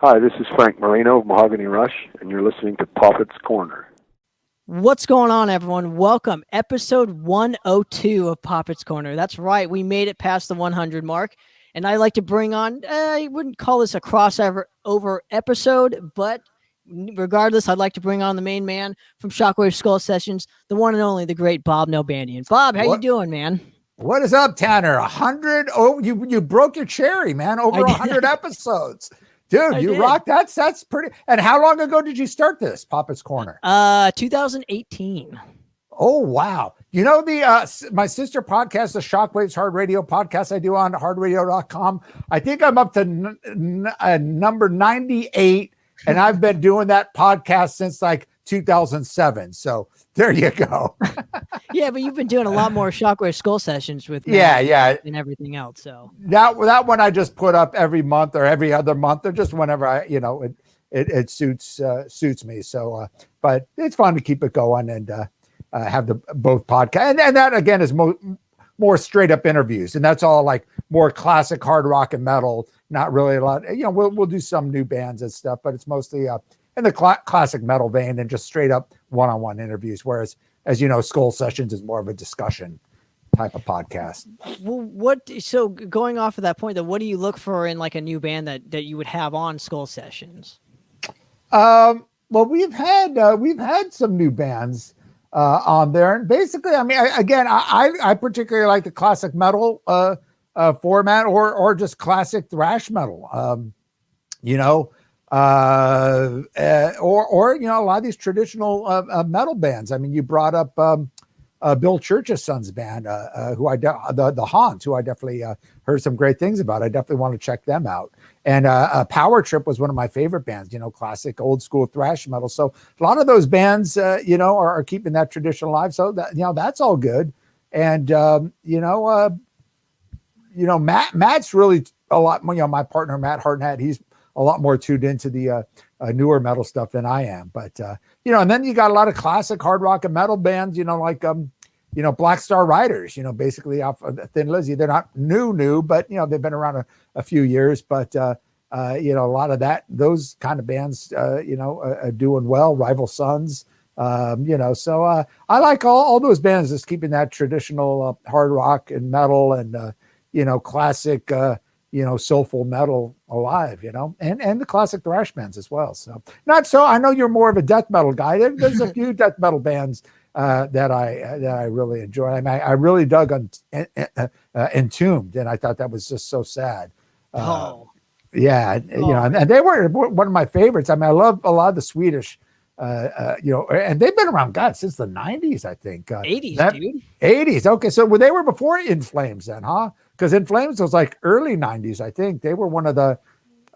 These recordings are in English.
Hi, this is Frank Marino of Mahogany Rush, and you're listening to Poppitt's Corner. What's going on, everyone? Welcome. Episode 102 of Poppitt's Corner. That's right. We made it past the 100 mark. And I like to bring on, I wouldn't call this a crossover episode, but regardless, I'd like to bring on the main man from Shockwaves Skullsessions, the one and only, the great Bob Nalbandian. Bob, how you doing, man? What is up, Tanner? 100? Oh, you broke your cherry, man. Over 100 episodes. Dude, you rock. That's pretty. And how long ago did you start this, Poppitt's Corner? 2018. Oh, wow. You know, my sister podcast, the Shockwaves Hard Radio podcast I do on hardradio.com. I think I'm up to number 98, and I've been doing that podcast since like 2007. So there you go. Yeah, but you've been doing a lot more Shockwave Skull Sessions with and everything else. So that one I just put up every month or every other month or just whenever it suits me. So, but it's fun to keep it going and have the both podcasts. And that again is more straight up interviews, and that's all like more classic hard rock and metal. Not really a lot. You know, we'll do some new bands and stuff, but it's mostly in the classic metal vein and just straight up one-on-one interviews. Whereas, as you know, Skull Sessions is more of a discussion type of podcast. Well, so going off of that point, though, what do you look for in like a new band that you would have on Skull Sessions? Well, we've had some new bands on there, and basically, I mean, I particularly like the classic metal format or just classic thrash metal. Or a lot of these traditional metal bands. I mean, you brought up Bill Church's son's band, the Haunts, who I definitely heard some great things about. I definitely want to check them out. And Power Trip was one of my favorite bands. You know, classic old school thrash metal. So a lot of those bands, are keeping that tradition alive. So that that's all good. And Matt's really a lot. My partner Matt Hartnett, he's a lot more tuned into the newer metal stuff than I am. But, and then you got a lot of classic hard rock and metal bands, like, Black Star Riders, basically off of Thin Lizzy. They're not new, but, they've been around a few years. But, a lot of those kind of bands, are doing well. Rival Sons, so I like all those bands just keeping that traditional hard rock and metal and, classic, soulful metal alive, and the classic thrash bands as well. So I know you're more of a death metal guy. There's a few death metal bands that I really enjoy. I mean, I really dug on Entombed, and I thought that was just so sad. And they were one of my favorites. I mean, I love a lot of the Swedish, and they've been around, God, since the 90s, I think. 80s, dude. 80s. Okay, so they were before In Flames then, huh? Because In Flames was like early 90s, I think. They were one of the...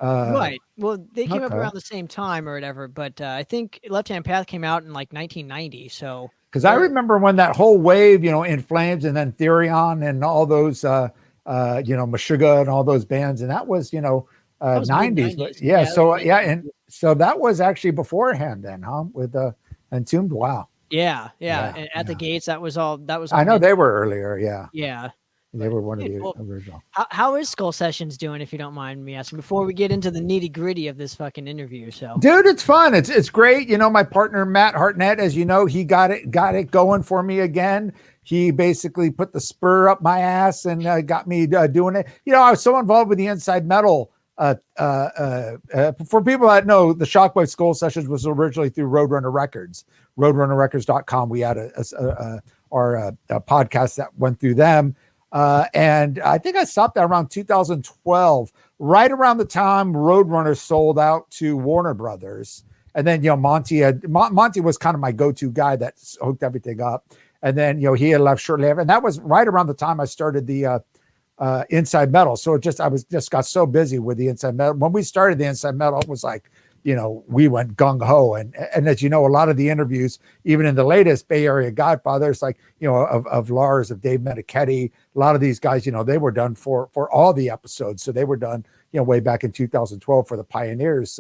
right. Well, they came up around the same time or whatever, but I think Left Hand Path came out in like 1990, so... Because I remember when that whole wave, In Flames and then Therion and all those, Meshuggah and all those bands, and that was, 90s. But and so that was actually beforehand then, huh? With Entombed. Wow. Yeah. And At the Gates, that was all. I know they were earlier. Yeah. Yeah. They were one of the original. How is Skull Sessions doing, if you don't mind me asking, before we get into the nitty gritty of this fucking interview? So, dude, it's fun. It's great. My partner Matt Hartnett, as you know, he got it going for me again. He basically put the spur up my ass and got me doing it. I was so involved with the Inside Metal. For people that know, the Shockwaves Skull Sessions was originally through Roadrunner Records, roadrunnerrecords.com. We had our podcast that went through them. And I think I stopped there around 2012, right around the time Roadrunner sold out to Warner Brothers. And then, Monty was kind of my go-to guy that hooked everything up. And then, he had left shortly after. And that was right around the time I started the Inside Metal. So I got so busy with the Inside Metal. When we started the Inside Metal, it was like, we went gung-ho. And as you know, a lot of the interviews, even in the latest Bay Area Godfathers, like, of Lars, of Dave Menichetti, a lot of these guys, they were done for all the episodes. So they were done, way back in 2012 for the Pioneers,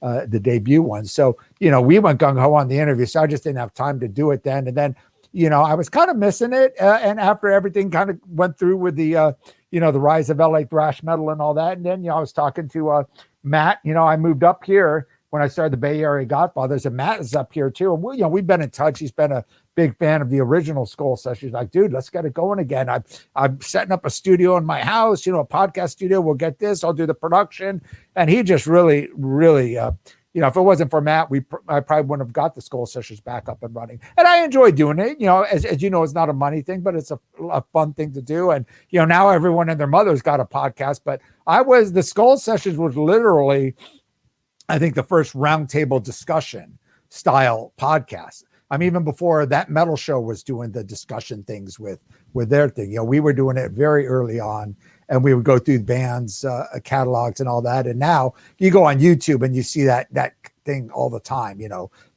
the debut one. So, we went gung-ho on the interview. So I just didn't have time to do it then. And then, I was kind of missing it. And after everything kind of went through with the, the rise of LA thrash metal and all that. And then, I was talking to Matt. I moved up here when I started the Bay Area Godfathers, and Matt is up here too. And we've been in touch. He's been a big fan of the original Skull Sessions. Like, dude, let's get it going again. I'm setting up a studio in my house, a podcast studio. We'll get this. I'll do the production. And he just really, really, if it wasn't for Matt, I probably wouldn't have got the Skull Sessions back up and running. And I enjoy doing it. As you know, it's not a money thing, but it's a fun thing to do. And, now everyone and their mother's got a podcast. But the Skull Sessions was literally, I think, the first roundtable discussion style podcast. Even before that Metal Show was doing the discussion things with their thing. We were doing it very early on, and we would go through bands, catalogs and all that. And now you go on YouTube and you see that thing all the time,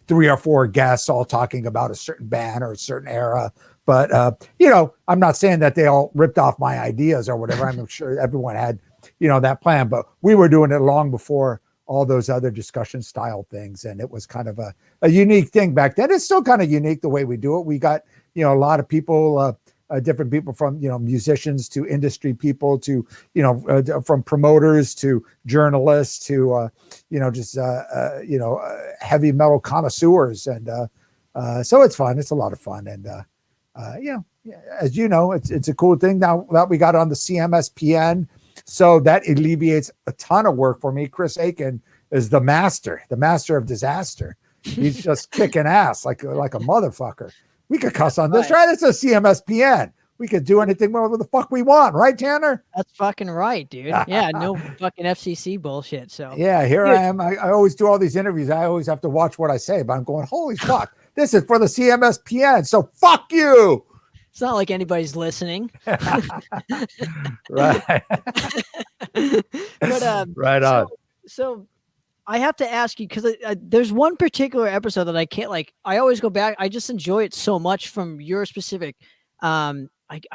3 or 4 guests all talking about a certain band or a certain era. But, I'm not saying that they all ripped off my ideas or whatever. I'm sure everyone had, that plan, but we were doing it long before all those other discussion style things. And it was kind of a unique thing back then. It's still kind of unique the way we do it. We got, a lot of people, different people from, musicians to industry people to, from promoters to journalists to, heavy metal connoisseurs. And so it's fun. It's a lot of fun. And, as you know, it's a cool thing now that we got on the CMSPN. So that alleviates a ton of work for me. Chris Aiken is the master of disaster. He's just kicking ass like a motherfucker. We could cuss on this, right? It's a CMSPN. We could do anything whatever the fuck we want, right, Tanner? That's fucking right, dude. Yeah, no fucking FCC bullshit. So yeah, here I am. I always do all these interviews. I always have to watch what I say, but I'm going, holy fuck, this is for the CMSPN. So fuck you. It's not like anybody's listening. Right. But right on. So I have to ask you, because there's one particular episode that I can't, I always go back. I just enjoy it so much from your specific, I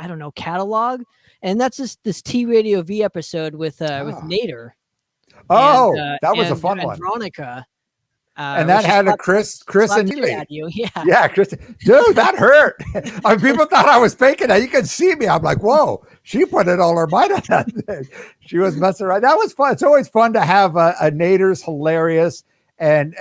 don't know, catalog. And that's this T Radio V episode with Nader. Oh, that was a fun one. Veronica. And that had a Chris and you. Yeah, Chris. Dude, that hurt. People thought I was faking that. You can see me. I'm like, whoa, she put it all her mind on that thing. She was messing around. That was fun. It's always fun to have a Nader's hilarious. And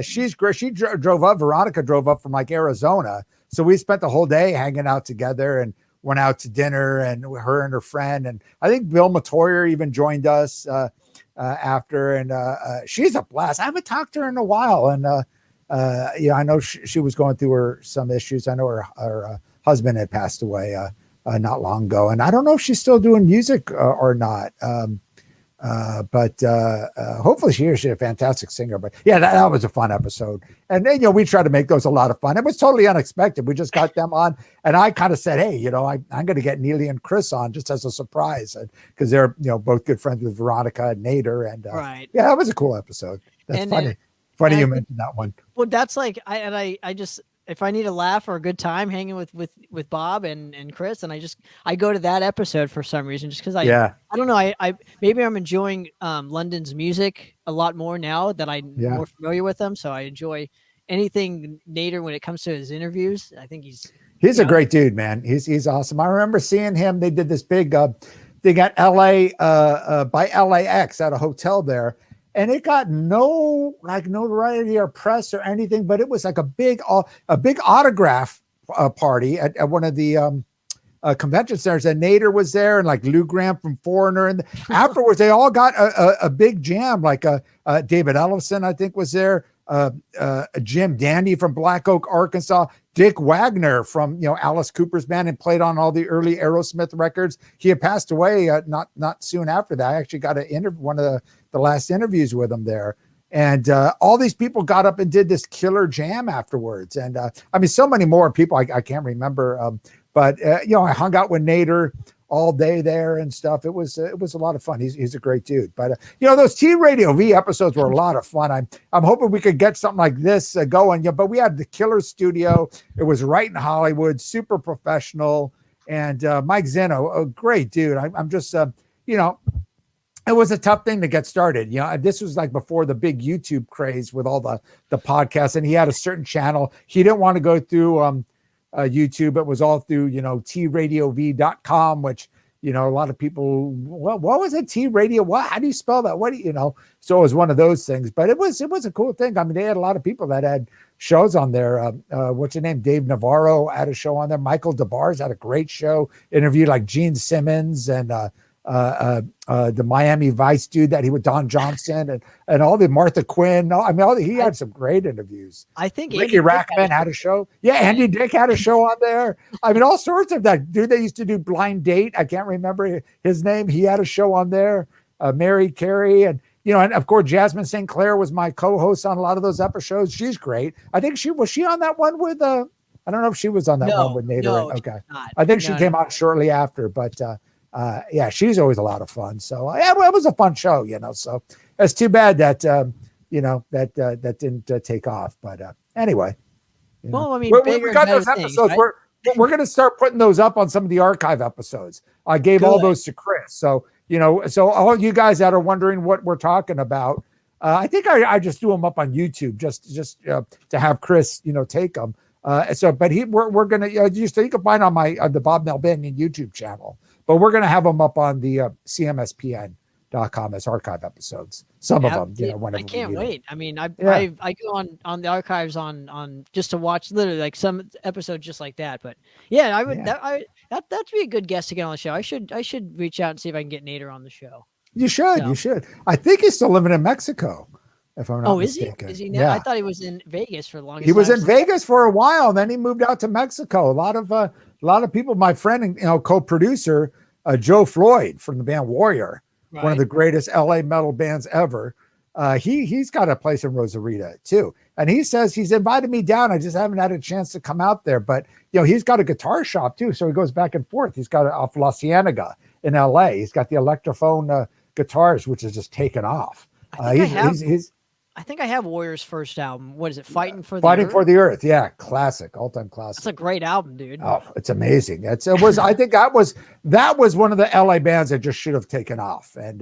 she's great. She drove up. Veronica drove up from Arizona. So we spent the whole day hanging out together and went out to dinner, and her and her friend. And I think Bill Matoyer even joined us after, and she's a blast. I haven't talked to her in a while, and I know she was going through some issues. I know her husband had passed away not long ago, and I don't know if she's still doing music or not. But hopefully she's a fantastic singer. But yeah, that was a fun episode. And then, we try to make those a lot of fun. It was totally unexpected. We just got them on, and I kind of said, hey, I'm going to get Neely and Chris on just as a surprise, because they're, both good friends with Veronica and Nader. And right. Yeah, that was a cool episode. That's funny. Funny you mentioned that one. Well, that's I just, if I need a laugh or a good time hanging with Bob and Chris, and I go to that episode for some reason, just because I don't know, I maybe I'm enjoying London's music a lot more now that I'm more familiar with them, so I enjoy anything Nader when it comes to his interviews. I think he's a great dude, man. He's awesome. I remember seeing him. They did this big thing at LA by LAX at a hotel there. And it got no notoriety or press or anything, but it was like a big autograph party at one of the convention centers. And Nader was there, and Lou Graham from Foreigner. And afterwards, they all got a big jam. David Ellison, I think, was there. Jim Dandy from Black Oak, Arkansas. Dick Wagner from Alice Cooper's band, and played on all the early Aerosmith records. He had passed away not soon after that. I actually got one of the last interviews with him there, and all these people got up and did this killer jam afterwards. And so many more people I can't remember, but I hung out with Nader all day there and stuff. It was a lot of fun. He's a great dude. But those T Radio V episodes were a lot of fun. I'm hoping we could get something like this going. But we had the killer studio. It was right in Hollywood, super professional. And Mike Zeno, a great dude. I'm just it was a tough thing to get started. This was before the big YouTube craze with all the podcasts, and he had a certain channel. He didn't want to go through YouTube. It was all through, tradiov.com, which a lot of people, well, what was it? T radio? What? How do you spell that? What do you know? So it was one of those things, but it was a cool thing. I mean, they had a lot of people that had shows on there. What's your name? Dave Navarro had a show on there. Michael DeBars had a great show, interviewed like Gene Simmons and the Miami Vice dude that he with Don Johnson and all the Martha Quinn. I mean, he had some great interviews. I think Ricky Rackman had a show. Yeah, Andy Dick had a show on there. I mean, all sorts of that dude that used to do Blind Date. I can't remember his name. He had a show on there. Mary Carey and and of course Jasmine St. Clair was my co-host on a lot of those episodes. She's great. I think she on that one with I don't know if she was on that one with Nader. No, okay, I think she came out shortly after, but. Yeah, she's always a lot of fun. So yeah, it was a fun show, so it's too bad that, that didn't take off. But anyway, well, I mean, we got those episodes. Right? We're going to start putting those up on some of the archive episodes. I gave all those to Chris. So, so all you guys that are wondering what we're talking about, I think I just do them up on YouTube just to have Chris, take them. But we're going to, you can find on the Bob Nalbandian YouTube channel. But we're going to have them up on the cmspn.com as archive episodes. Some of them, whenever I can't wait. I mean, I go on the archives on just to watch literally like some episodes just like that. But yeah, I would that'd be a good guest to get on the show. I should reach out and see if I can get Nader on the show. You should. I think he's still living in Mexico. If I'm not mistaken. Is he now? Yeah. I thought he was in Vegas for the longest time. He was in Vegas for a while, and then he moved out to Mexico. A lot of people, my friend and co-producer, Joe Floyd from the band Warrior, one of the greatest LA metal bands ever. He's got a place in Rosarita too. And he says he's invited me down. I just haven't had a chance to come out there, but he's got a guitar shop too. So he goes back and forth. He's got it off La Cienega in LA. He's got the Electrophone guitars, which is just taken off. I think I have Warrior's first album. What is it? Fighting for the Earth. Yeah. Classic. All-time classic. That's a great album, dude. Oh, it's amazing. I think that was one of the LA bands that just should have taken off. And,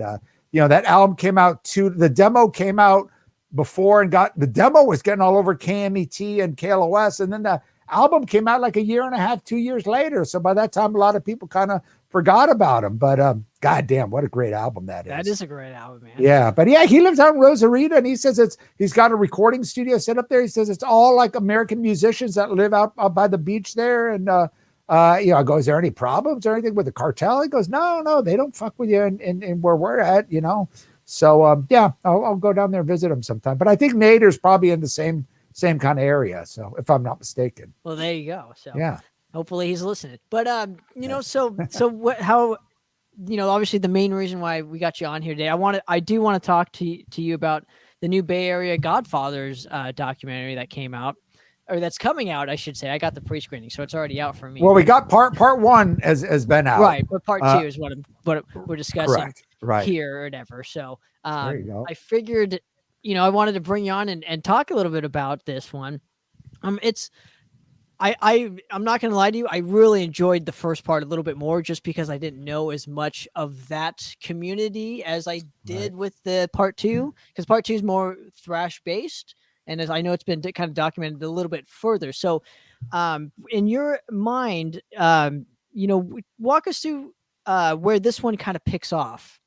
that album came out the demo came out before the demo was getting all over KMET and KLOS. And then the album came out like a year and a half, 2 years later. So by that time, a lot of people kind of forgot about him, but goddamn, what a great album that is. That is a great album, man. Yeah, but yeah, he lives out in Rosarita, and he says he's got a recording studio set up there. He says it's all like American musicians that live out by the beach there. And I go, is there any problems or anything with the cartel? He goes, no, they don't fuck with you in where we're at, So yeah, I'll go down there and visit him sometime. But I think Nader's probably in the same kind of area. So if I'm not mistaken. Well, there you go. So yeah. Hopefully he's listening. But so how obviously the main reason why we got you on here today, I do want to talk to you about the new Bay Area Godfathers documentary that came out, or that's coming out, I should say. I got the pre-screening, so it's already out for me. Well, we got part one has been out. Right, but part two is what we're discussing here or whatever. So there you go. I figured, I wanted to bring you on and talk a little bit about this one. I'm not going to lie to you. I really enjoyed the first part a little bit more just because I didn't know as much of that community as I did with the part two, because part two is more thrash based. And as I know, it's been kind of documented a little bit further. So in your mind, walk us through where this one kind of picks off.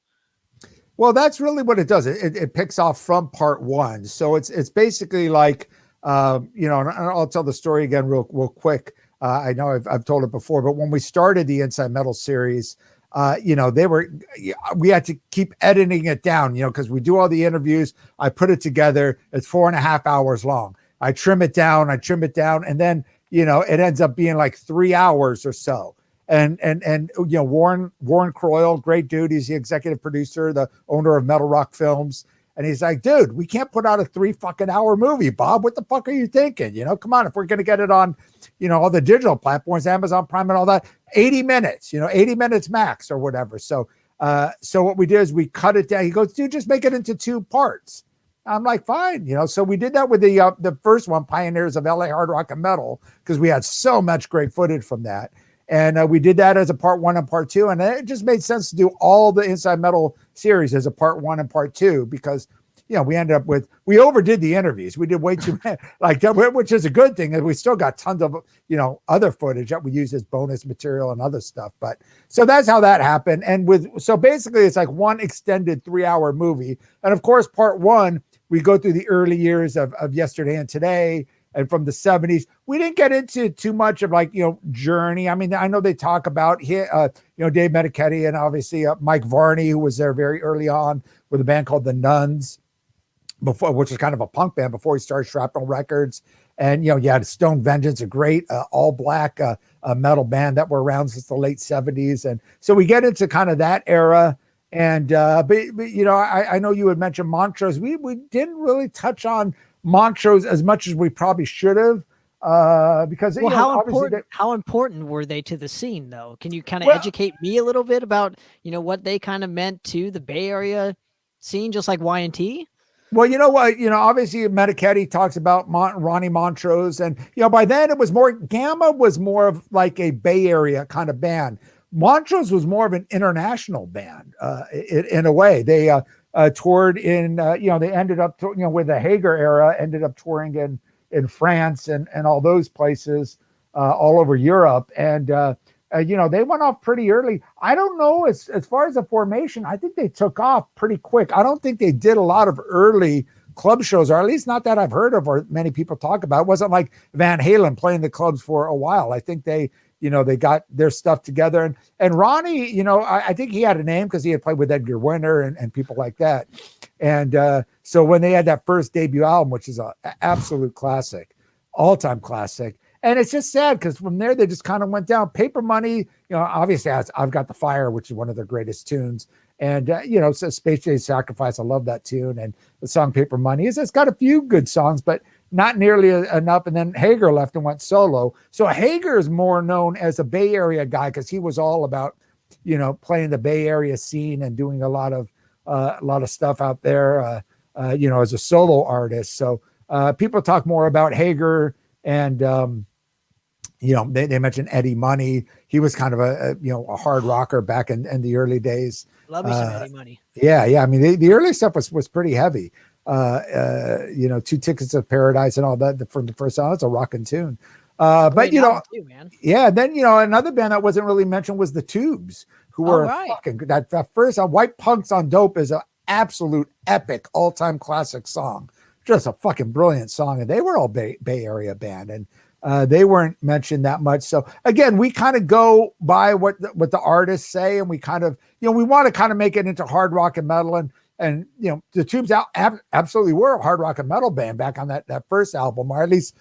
Well, that's really what it does. It picks off from part one. So it's basically like, and I'll tell the story again real quick. I know I've told it before, but when we started the Inside Metal series, we had to keep editing it down, because we do all the interviews. I put it together. It's 4.5 hours long. I trim it down. And then, it ends up being like 3 hours or so. And Warren Croyle, great dude. He's the executive producer, the owner of Metal Rock Films. And he's like, dude, we can't put out a 3 fucking hour movie, Bob. What the fuck are you thinking? Come on, if we're going to get it on, all the digital platforms, Amazon Prime and all that, 80 minutes, 80 minutes max or whatever. So what we did is we cut it down. He goes, dude, just make it into 2 parts. I'm like, fine. So we did that with the first one, Pioneers of LA Hard Rock and Metal, because we had so much great footage from that. And we did that as a part 1 and part 2. And it just made sense to do all the Inside Metal series as a part 1 and part 2, because, we ended up we overdid the interviews. We did way too many, like that, which is a good thing. And we still got tons of, other footage that we use as bonus material and other stuff. But so that's how that happened. And so basically it's like one extended 3-hour movie. And of course, part one, we go through the early years of Yesterday and Today, and from the 70s. We didn't get into too much of Journey. I mean, I know they talk about Dave Medichetti and obviously Mike Varney, who was there very early on with a band called the Nuns, which was kind of a punk band before he started Shrapnel Records. And, you had Stone Vengeance, a great all black metal band that were around since the late 70s. And so we get into kind of that era. And, but I know you had mentioned Montrose. We didn't really touch on Montrose as much as we probably should have, because how important were they to the scene, though? Can you kind of educate me a little bit about what they kind of meant to the Bay Area scene, just like Y&T? Well, you know what? Obviously Medichetti talks about Ronnie Montrose, and by then it was more Gamma was more of like a Bay Area kind of band. Montrose was more of an international band, in a way. They toured in, they ended up, with the Hager era, ended up touring in France and all those places all over Europe. And, they went off pretty early. I don't know, as far as the formation, I think they took off pretty quick. I don't think they did a lot of early club shows, or at least not that I've heard of or many people talk about. It wasn't like Van Halen playing the clubs for a while. I think they got their stuff together. And Ronnie, I think he had a name because he had played with Edgar Winter and people like that. And so when they had that first debut album, which is an absolute classic, all-time classic, and it's just sad because from there they just kind of went down. Paper Money, obviously I've Got the Fire, which is one of their greatest tunes. And, so Space Jay's Sacrifice, I love that tune. And the song Paper Money it's got a few good songs, but not nearly enough. And then Hager left and went solo. So Hager is more known as a Bay Area guy because he was all about, playing the Bay Area scene and doing a lot of stuff out there, as a solo artist. So people talk more about Hager, and they mentioned Eddie Money. He was kind of a hard rocker back in the early days. Love me some Eddie Money. Yeah. I mean, the early stuff was pretty heavy. 2 Tickets to Paradise and all that from the first song. It's a rockin' tune. But too, man. Yeah. Then another band that wasn't really mentioned was the Tubes, who were fucking that first White Punks on Dope is an absolute epic all-time classic song. Just a fucking brilliant song, and they were all Bay Area band, and they weren't mentioned that much. So again, we kind of go by what the artists say, and we kind of we want to kind of make it into hard rock and metal, and the Tubes absolutely were a hard rock and metal band back on that first album, or at least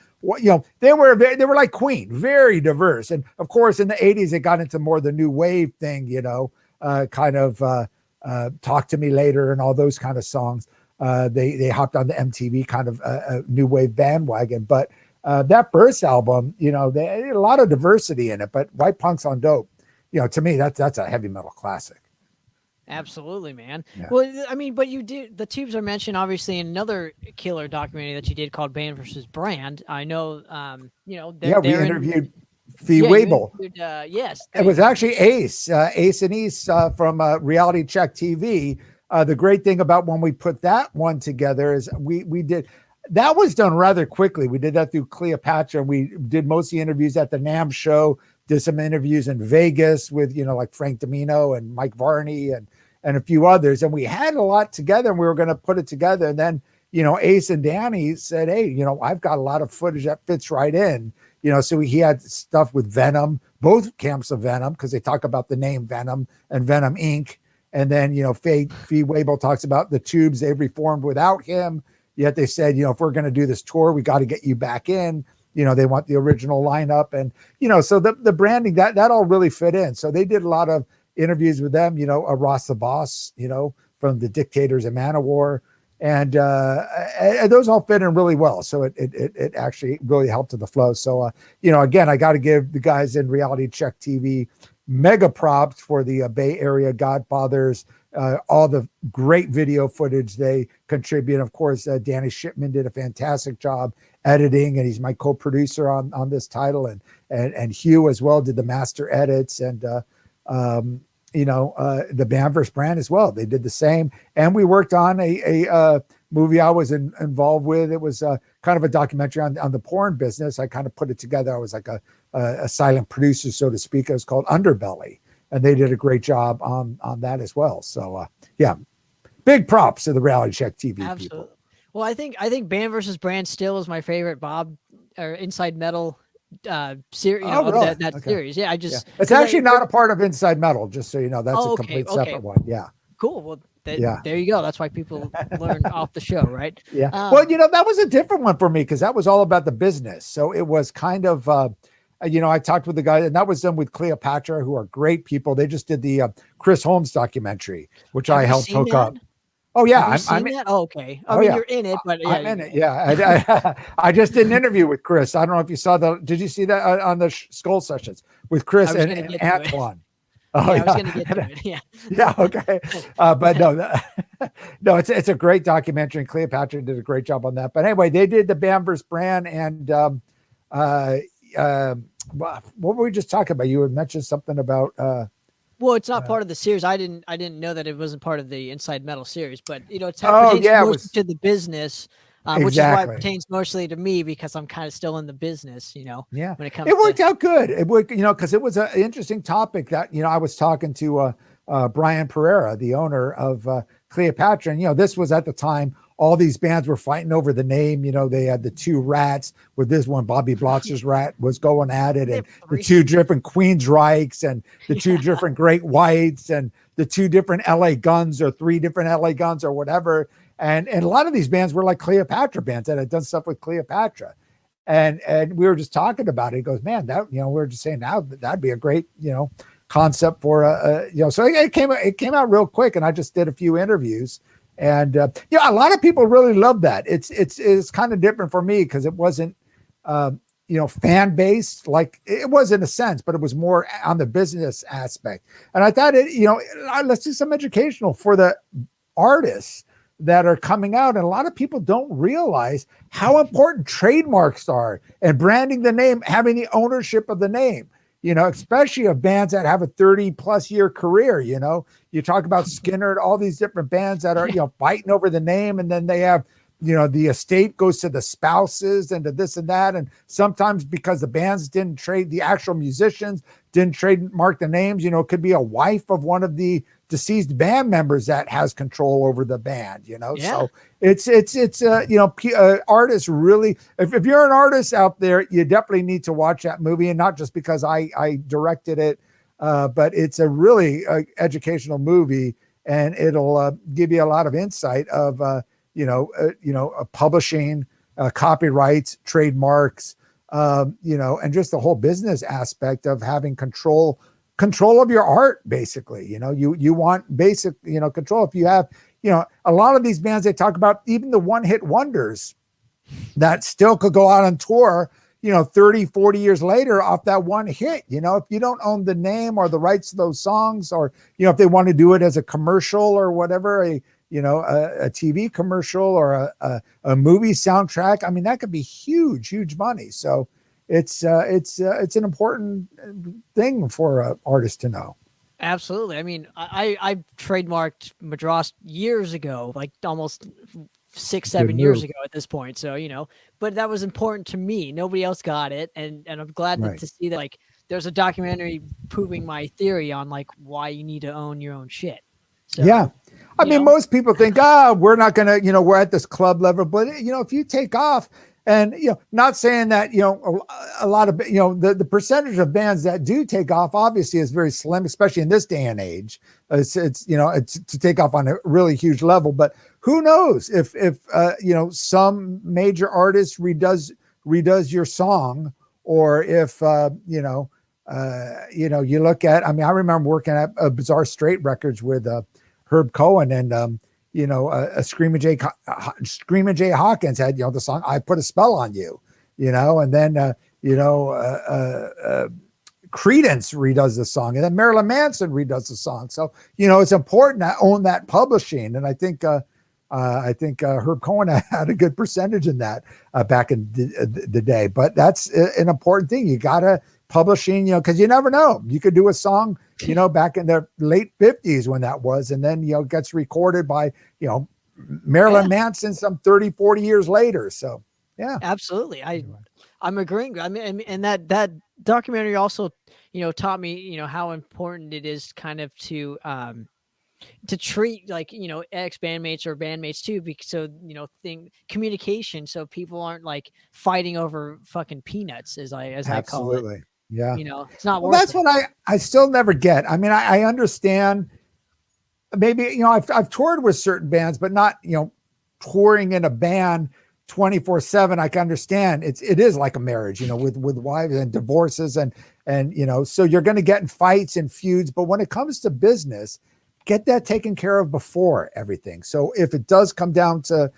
they were like Queen, very diverse. And of course in the 80s it got into more the new wave thing, kind of Talk to Me Later and all those kind of songs. They hopped on the MTV kind of new wave bandwagon, but that first album, they had a lot of diversity in it. But White Punks on Dope, to me that's a heavy metal classic. Absolutely, man. Yeah. Well, I mean, but the Tubes are mentioned obviously in another killer documentary that you did called Band versus Brand. I know, we interviewed Fee Wable. Yes, it was actually Ace and East from Reality Check TV. The great thing about when we put that one together is we did. That was done rather quickly. We did that through Cleopatra. We did most of the interviews at the NAMM show, did some interviews in Vegas with, like Frank Domino and Mike Varney and a few others. And we had a lot together and we were going to put it together. And then, Ace and Danny said, hey, I've got a lot of footage that fits right in, so he had stuff with Venom, both camps of Venom, because they talk about the name Venom and Venom Inc. And then, Fee Wable talks about the Tubes. They've reformed without him. Yet they said, if we're going to do this tour, we got to get you back in. They want the original lineup. And, so the branding, that all really fit in. So they did a lot of interviews with them, Ross the Boss, from the Dictators and Manowar. And those all fit in really well. So it actually really helped to the flow. So, again, I got to give the guys in Reality Check TV mega props for the Bay Area Godfathers, all the great video footage they contribute. Of course, Danny Shipman did a fantastic job editing, and he's my co-producer on this title, and Hugh as well did the master edits, and the Band vs. Brand as well. They did the same, and we worked on a movie I was involved with. It was kind of a documentary on the porn business. I kind of put it together. I was like a silent producer, so to speak. It was called Underbelly, and they did a great job on that as well. So yeah, big props to the Reality Check TV people. Well, I think Band versus Brand still is my favorite Bob or Inside Metal series. Really? That series. Yeah, it's actually not a part of Inside Metal, just so you know. That's a complete separate one. Yeah. Cool. Well, there you go. That's why people learn off the show, right? Yeah. Well, that was a different one for me because that was all about the business. So it was kind of, I talked with the guy, and that was done with Cleopatra, who are great people. They just did the Chris Holmes documentary, which I helped hook up. Oh yeah, I'm in that. Oh, okay. I mean, you're in it, but I'm in it. Yeah, I just did an interview with Chris. I don't know if you saw Did you see that on the Skullsessions with Chris and Antoine? Oh, yeah, I was going to get to it. Yeah. Yeah. Okay. But no, it's a great documentary, and Cleopatra did a great job on that. But anyway, they did the Band vs. Brand, and what were we just talking about? You had mentioned something about. Well, it's not part of the series. I didn't know that it wasn't part of the Inside Metal series, but it pertains to the business, which is why it pertains mostly to me because I'm kind of still in the business, Yeah. When it comes, it worked out good. It worked, because it was an interesting topic that I was talking to Brian Pereira, the owner of Cleopatra, and this was at the time. All these bands were fighting over the name. They had the two rats with this one, Bobby Blotzer's rat was going at it, and the two different Queensryches and the two different Great Whites and the two different LA Guns or three different LA Guns or whatever. And a lot of these bands were like Cleopatra bands that had done stuff with Cleopatra. And we were just talking about it. He goes, man, that, we were just saying now that'd be a great, concept for so it came out real quick, and I just did a few interviews. And a lot of people really love that. It's kind of different for me because it wasn't fan based like it was in a sense, but it was more on the business aspect. And I thought let's do some educational for the artists that are coming out. And a lot of people don't realize how important trademarks are and branding the name, having the ownership of the name. Especially of bands that have a 30+ year career. You talk about Skinner, all these different bands that are, fighting over the name, and then they have, the estate goes to the spouses and to this and that. And sometimes because the bands didn't trade, the actual musicians didn't trademark the names, it could be a wife of one of the deceased band members that has control over the band, So it's artists really, if you're an artist out there, you definitely need to watch that movie, and not just because I directed it, but it's a really educational movie, and it'll give you a lot of insight of, publishing, copyrights, trademarks, and just the whole business aspect of having control of your art. Basically, you want basic, control. If you have, a lot of these bands, they talk about even the one-hit wonders that still could go out on tour, 30, 40 years later off that one hit. If you don't own the name or the rights to those songs, or, if they want to do it as a commercial or whatever, a TV commercial or a movie soundtrack, I mean, that could be huge money. So it's an important thing for artists to know. Absolutely. I mean, I trademarked Madras years ago, like almost 6-7 years ago at this point. So, but that was important to me. Nobody else got it. And I'm glad to see that, like, there's a documentary proving my theory on like why you need to own your own shit. So, yeah. I mean, most people think, we're not going to, we're at this club level, but if you take off, and, not saying that, a lot of, the percentage of bands that do take off obviously is very slim, especially in this day and age. It's to take off on a really huge level, but who knows if some major artist redoes your song, or if, you look at, I mean, I remember working at Bizarre Straight Records with Herb Cohen, and, Screaming Jay Hawkins had, the song "I Put a Spell on You," and then, Creedence redoes the song, and then Marilyn Manson redoes the song. So, it's important to own that publishing. And I think Herb Cohen had a good percentage in that back in the day, but that's an important thing. You gotta publishing, because you never know. You could do a song, back in the late 50s when that was, and then, it gets recorded by, Marilyn Manson some 30, 40 years later. So yeah, absolutely. I'm agreeing. I mean, and that documentary also, taught me, how important it is kind of to treat like, ex bandmates or bandmates too, because so, communication. So people aren't like fighting over fucking peanuts as I call it. absolutely. Yeah. It's not Well, worth that's it. what I still never get. I mean, I understand maybe, I've toured with certain bands, but not, touring in a band 24/7. I can understand it is like a marriage, with wives and divorces and, so you're going to get in fights and feuds, but when it comes to business, get that taken care of before everything. So if it does come down to,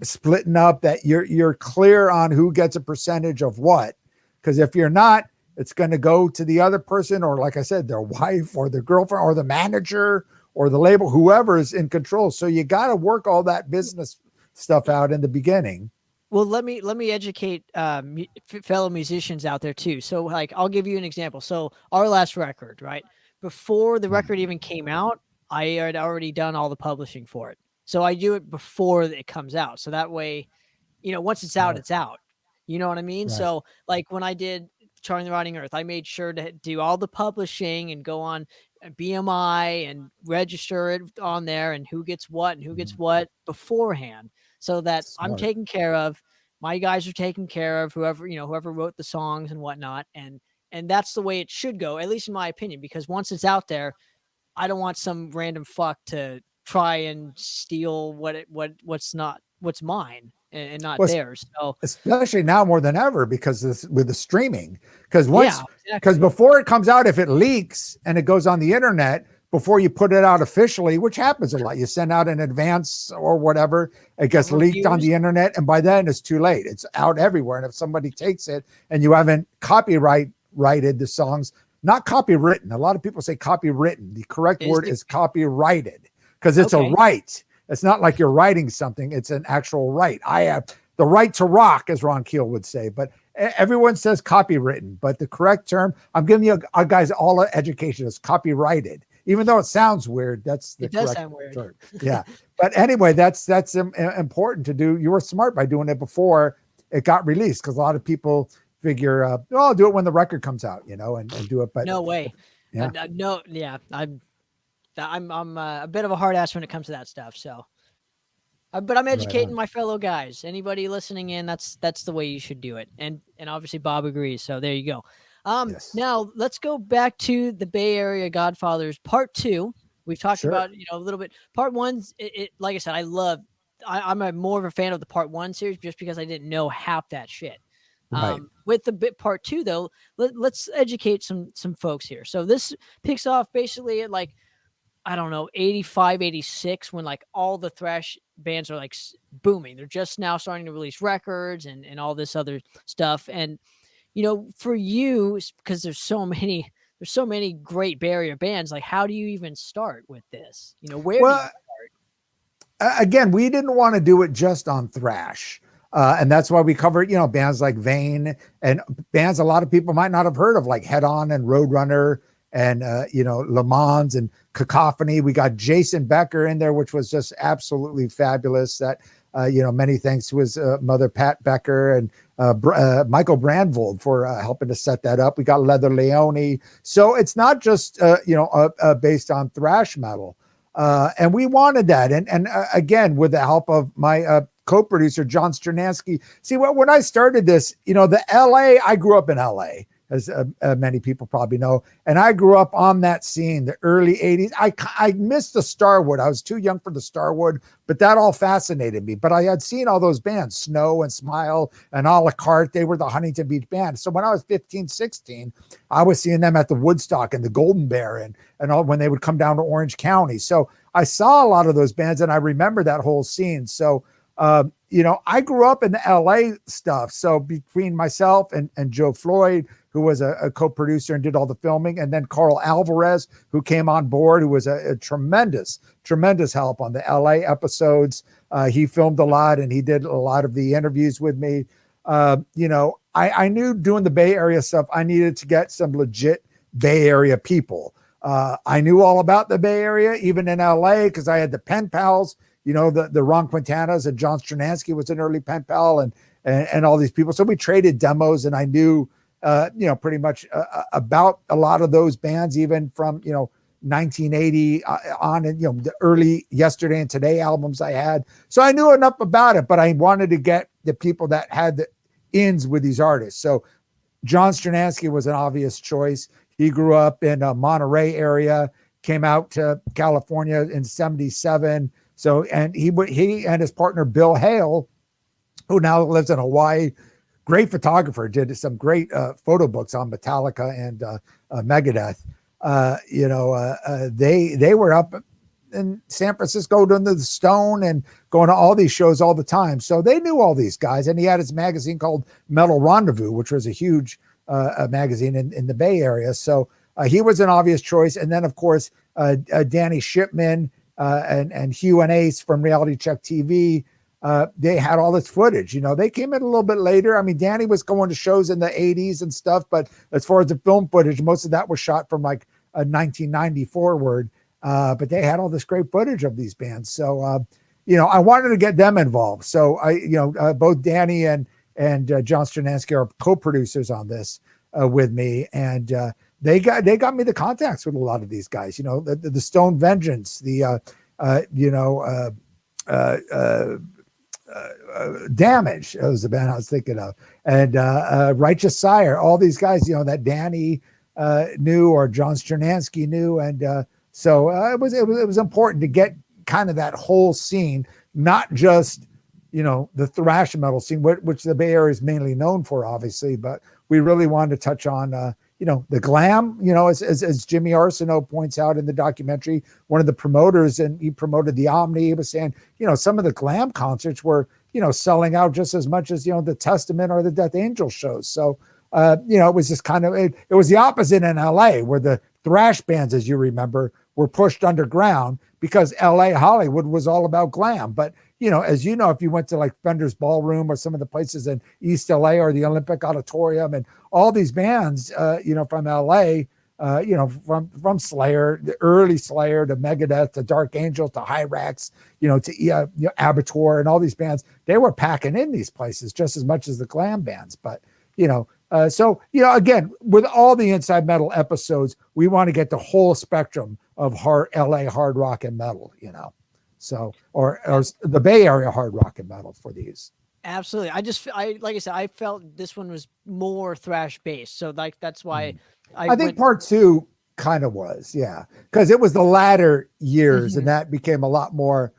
splitting up, that you're clear on who gets a percentage of what, because if you're not, it's going to go to the other person, or like I said, their wife or their girlfriend or the manager or the label, whoever is in control. So you got to work all that business stuff out in the beginning. Well, let me educate fellow musicians out there too. So like, I'll give you an example. So our last record, right? Before the record even came out, I had already done all the publishing for it. So I do it before it comes out. So that way, once it's out, it's out. You know what I mean? Right. So like when I did Charting the Rotting Earth, I made sure to do all the publishing and go on BMI and register it on there and who gets what and who gets what beforehand, so that I'm taken care of. My guys are taken care of, whoever wrote the songs and whatnot. And that's the way it should go, at least in my opinion, because once it's out there, I don't want some random fuck to try and steal what's mine and not theirs. So especially now more than ever, because with the streaming, because before it comes out, if it leaks and it goes on the internet before you put it out officially, which happens a lot, you send out an advance or whatever, it gets leaked on the internet, and by then it's too late. It's out everywhere. And if somebody takes it and you haven't copyrighted the songs, not copywritten. A lot of people say copywritten. The correct word is copyrighted, because it's a right. It's not like you're writing something. It's an actual right. I have the right to rock, as Ron Keel would say, but everyone says copywritten, but the correct term, I'm giving you guys all education, is copyrighted, even though it sounds weird. That's the correct term. Yeah. But anyway, that's important to do. You were smart by doing it before it got released, because a lot of people figure, I'll do it when the record comes out, and do it. But no way. Yeah. No. Yeah. I'm a bit of a hard ass when it comes to that stuff. So, but I'm educating my fellow guys. Anybody listening in, that's the way you should do it. And obviously Bob agrees. So there you go. Now let's go back to the Bay Area Godfathers Part 2. We've talked about, a little bit. Part 1, it like I said, I'm more of a fan of the Part 1 series, just because I didn't know half that shit. Right. With the Part 2 though, let's educate some folks here. So this picks off basically at like, I don't know, 85, 86, when like all the thrash bands are like booming. They're just now starting to release records and all this other stuff. And, for you, because there's so many great Bay Area bands, like how do you even start with this? Where do you start? Again, we didn't want to do it just on thrash. And that's why we covered, bands like Vane and bands a lot of people might not have heard of, like Head On and Roadrunner and, Le Mans and Cacophony. We got Jason Becker in there, which was just absolutely fabulous. That, many thanks to his mother, Pat Becker, and Michael Brandvold for helping to set that up. We got Leather Leone. So it's not just, based on thrash metal. And we wanted that. And again, with the help of my co-producer, John Stranansky. See, when I started this, the LA, I grew up in LA, as many people probably know. And I grew up on that scene, the early 80s. I missed the Starwood. I was too young for the Starwood, but that all fascinated me. But I had seen all those bands, Snow and Smile and A La Carte. They were the Huntington Beach band. So when I was 15, 16, I was seeing them at the Woodstock and the Golden Bear and all, when they would come down to Orange County. So I saw a lot of those bands and I remember that whole scene. So, I grew up in the LA stuff. So between myself and Joe Floyd, who was a co-producer and did all the filming, and then Carl Alvarez, who came on board, who was a tremendous help on the LA episodes. He filmed a lot and he did a lot of the interviews with me. I knew doing the Bay Area stuff, I needed to get some legit Bay Area people. I knew all about the Bay Area, even in LA, because I had the pen pals, the Ron Quintanas, and John Stranansky was an early pen pal, and all these people. So we traded demos, and I knew, pretty much about a lot of those bands, even from, 1980 on, and, the early Yesterday and Today albums I had. So I knew enough about it, but I wanted to get the people that had the ins with these artists. So John Stranansky was an obvious choice. He grew up in a Monterey area, came out to California in 77. So, and he and his partner, Bill Hale, who now lives in Hawaii, great photographer, did some great photo books on Metallica and Megadeth. They were up in San Francisco doing the Stone and going to all these shows all the time. So they knew all these guys. And he had his magazine called Metal Rendezvous, which was a huge magazine in the Bay Area. So he was an obvious choice. And then, of course, Danny Shipman and Hugh and Ace from Reality Check TV. They had all this footage. They came in a little bit later. I mean, Danny was going to shows in the 80s and stuff, but as far as the film footage, most of that was shot from like 1990 forward. But they had all this great footage of these bands. So, I wanted to get them involved. So both Danny and John Stranansky are co-producers on this with me. And they got me the contacts with a lot of these guys, the Stone Vengeance, the, Damage was the band I was thinking of, and Righteous Sire, all these guys, that Danny knew or John Stranansky knew. And so it was important to get kind of that whole scene, not just, the thrash metal scene, which the Bay Area is mainly known for, obviously, but we really wanted to touch on, the glam, as Jimmy Arsenault points out in the documentary, one of the promoters, and he promoted the Omni, he was saying, some of the glam concerts were, selling out just as much as, the Testament or the Death Angel shows. So, it was just kind of, it was the opposite in LA, where the thrash bands, as you remember, were pushed underground because LA Hollywood was all about glam. But, as if you went to like Fender's Ballroom or some of the places in East LA or the Olympic Auditorium and all these bands, from LA, from Slayer, the early Slayer to Megadeth to Dark Angel to Hyrax, to Abattoir and all these bands, they were packing in these places just as much as the glam bands. But, again, with all the Inside Metal episodes, we want to get the whole spectrum of LA hard rock and metal, so, or the Bay Area hard rock and metal for these. Absolutely. Like I said, I felt this one was more thrash based. So that's why I think part two kind of was, yeah, because it was the latter years and that became a lot more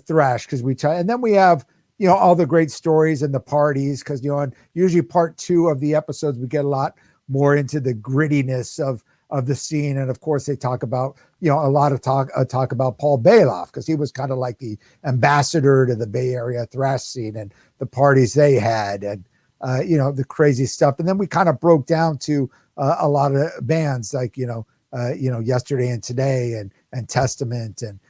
thrash because and then we have, all the great stories and the parties because, and usually part two of the episodes, we get a lot more into the grittiness of the scene. And of course they talk about, a lot of talk about Paul Bailoff, because he was kind of like the ambassador to the Bay Area thrash scene and the parties they had and, the crazy stuff. And then we kind of broke down to a lot of bands like, Yesterday and Today and Testament and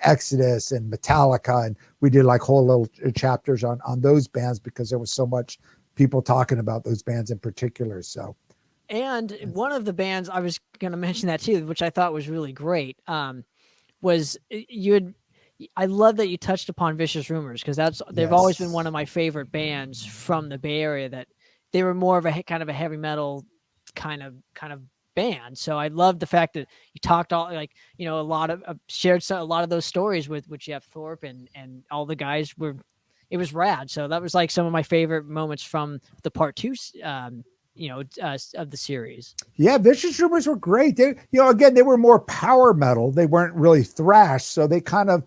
Exodus and Metallica. And we did like whole little chapters on those bands because there was so much people talking about those bands in particular. So, and one of the bands I was going to mention that too, which I thought was really great, was I love that you touched upon Vicious Rumors because they've always been one of my favorite bands from the Bay Area. That they were more of a kind of a heavy metal kind of band. So I love the fact that you talked all a lot of shared a lot of those stories with Jeff Thorpe and all the guys were. It was rad. So that was like some of my favorite moments from the part two. Of the series. Yeah, Vicious Rumors were great. They, again, they were more power metal. They weren't really thrash, so they kind of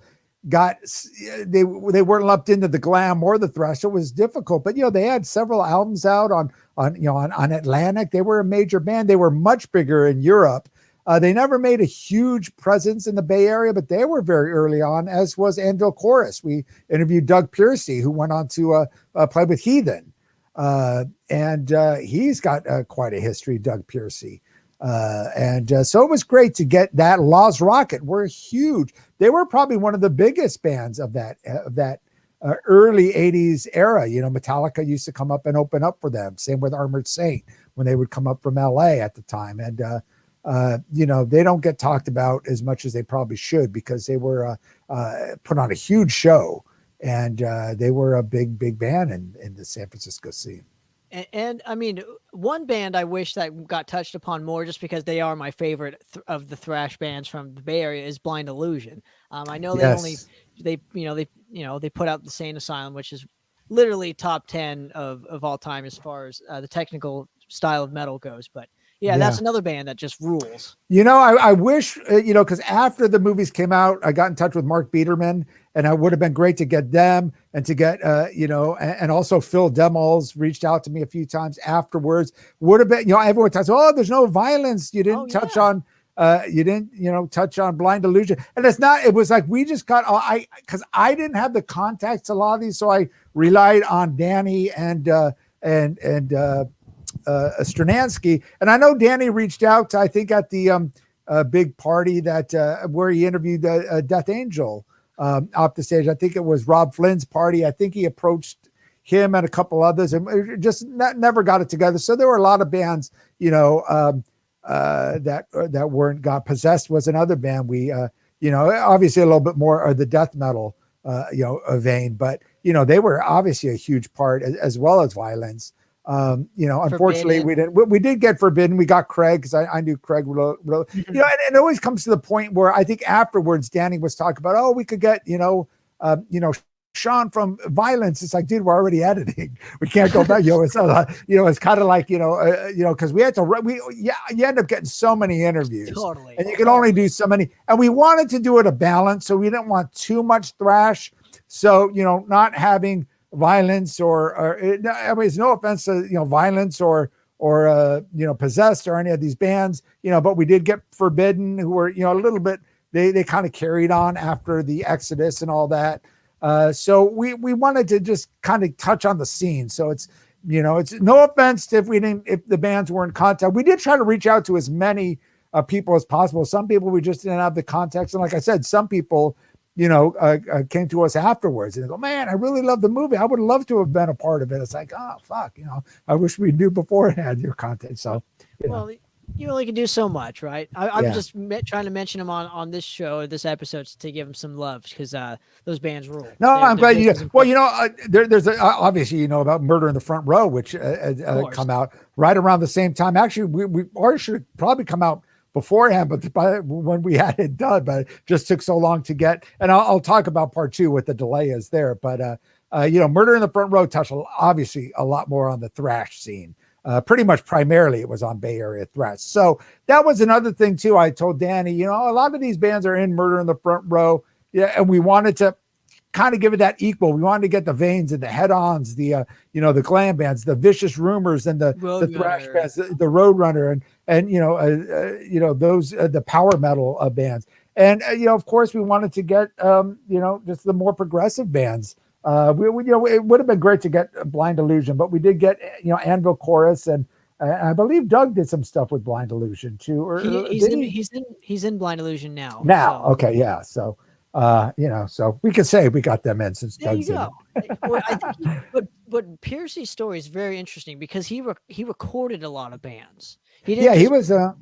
got they weren't lumped into the glam or the thrash. So it was difficult, but they had several albums out on Atlantic. They were a major band. They were much bigger in Europe. They never made a huge presence in the Bay Area, but they were very early on, as was Anvil Chorus. We interviewed Doug Piercy, who went on to play with Heathen. And he's got quite a history, Doug Piercy. So it was great to get that. Lost Rocket were huge. They were probably one of the biggest bands of that early 80s era. Metallica used to come up and open up for them. Same with Armored Saint when they would come up from LA at the time. And they don't get talked about as much as they probably should, because they were put on a huge show, and they were a big band in the San Francisco scene. And I mean, one band I wish that got touched upon more, just because they are my favorite of the thrash bands from the Bay Area, is Blind Illusion. I know they put out the Sane Asylum, which is literally top 10 of all time as far as the technical style of metal goes. But yeah, that's another band that just rules. I wish, because after the movies came out, I got in touch with Mark Biederman, and it would have been great to get them, and to get, and also Phil Demols reached out to me a few times afterwards. Would have been, everyone talks, oh, there's no violence. You didn't touch on, touch on Blind Illusion. And it was like, we just got, because I didn't have the contacts to a lot of these. So I relied on Danny and Stranansky. And I know Danny reached out to, I think, at the big party that where he interviewed Death Angel off the stage. I think it was Rob Flynn's party. I think he approached him and a couple others, and just never got it together. So there were a lot of bands, that weren't got. Possessed was another band. We obviously a little bit more of the death metal vein, but they were obviously a huge part, as well as Violence. Unfortunately, we did get Forbidden. We got Craig, because I knew Craig really, and it always comes to the point where I think afterwards Danny was talking about, oh, we could get Sean from Violence. It's like, dude, we're already editing. We can't go back. It's kind of like, because we had to, you end up getting so many interviews, totally, and you can only do so many. And we wanted to do it a balance, so we didn't want too much thrash. So, not having Violence or it's no offense to, Violence or Possessed or any of these bands, but we did get Forbidden, who were, a little bit, they kind of carried on after the Exodus and all that. So we wanted to just kind of touch on the scene. So it's no offense to if the bands were in contact. We did try to reach out to as many people as possible. Some people we just didn't have the context. And like I said, some people, came to us afterwards and they go, man, I really love the movie. I would love to have been a part of it. It's like, oh, fuck, I wish we knew beforehand your content. So, well, you only can do so much, right? I'm just trying to mention them on this show, this episode, to give them some love, because those bands rule. No, I'm glad you. Well, there's obviously about Murder in the Front Row, which come out right around the same time. Actually, we should probably come out beforehand, but when we had it done, but it just took so long to get. And I'll talk about part 2 what the delay is there. But Murder in the Front Row touched obviously a lot more on the thrash scene. Pretty much primarily it was on Bay Area thrash. So that was another thing too. I told Danny, a lot of these bands are in Murder in the Front Row. Yeah. And we wanted to kind of give it that equal. We wanted to get the Veins and the Head-Ons, the glam bands, the Vicious Rumors, and the thrash bands, the Roadrunner, and those the power metal bands. And of course we wanted to get just the more progressive bands. It would have been great to get Blind Illusion, but we did get Anvil Chorus, and I believe Doug did some stuff with Blind Illusion too. Or he's in Blind Illusion now. Okay, yeah. So so we could say we got them in since Doug's in. Well, I think but Piercy's story is very interesting, because he recorded a lot of bands. He was a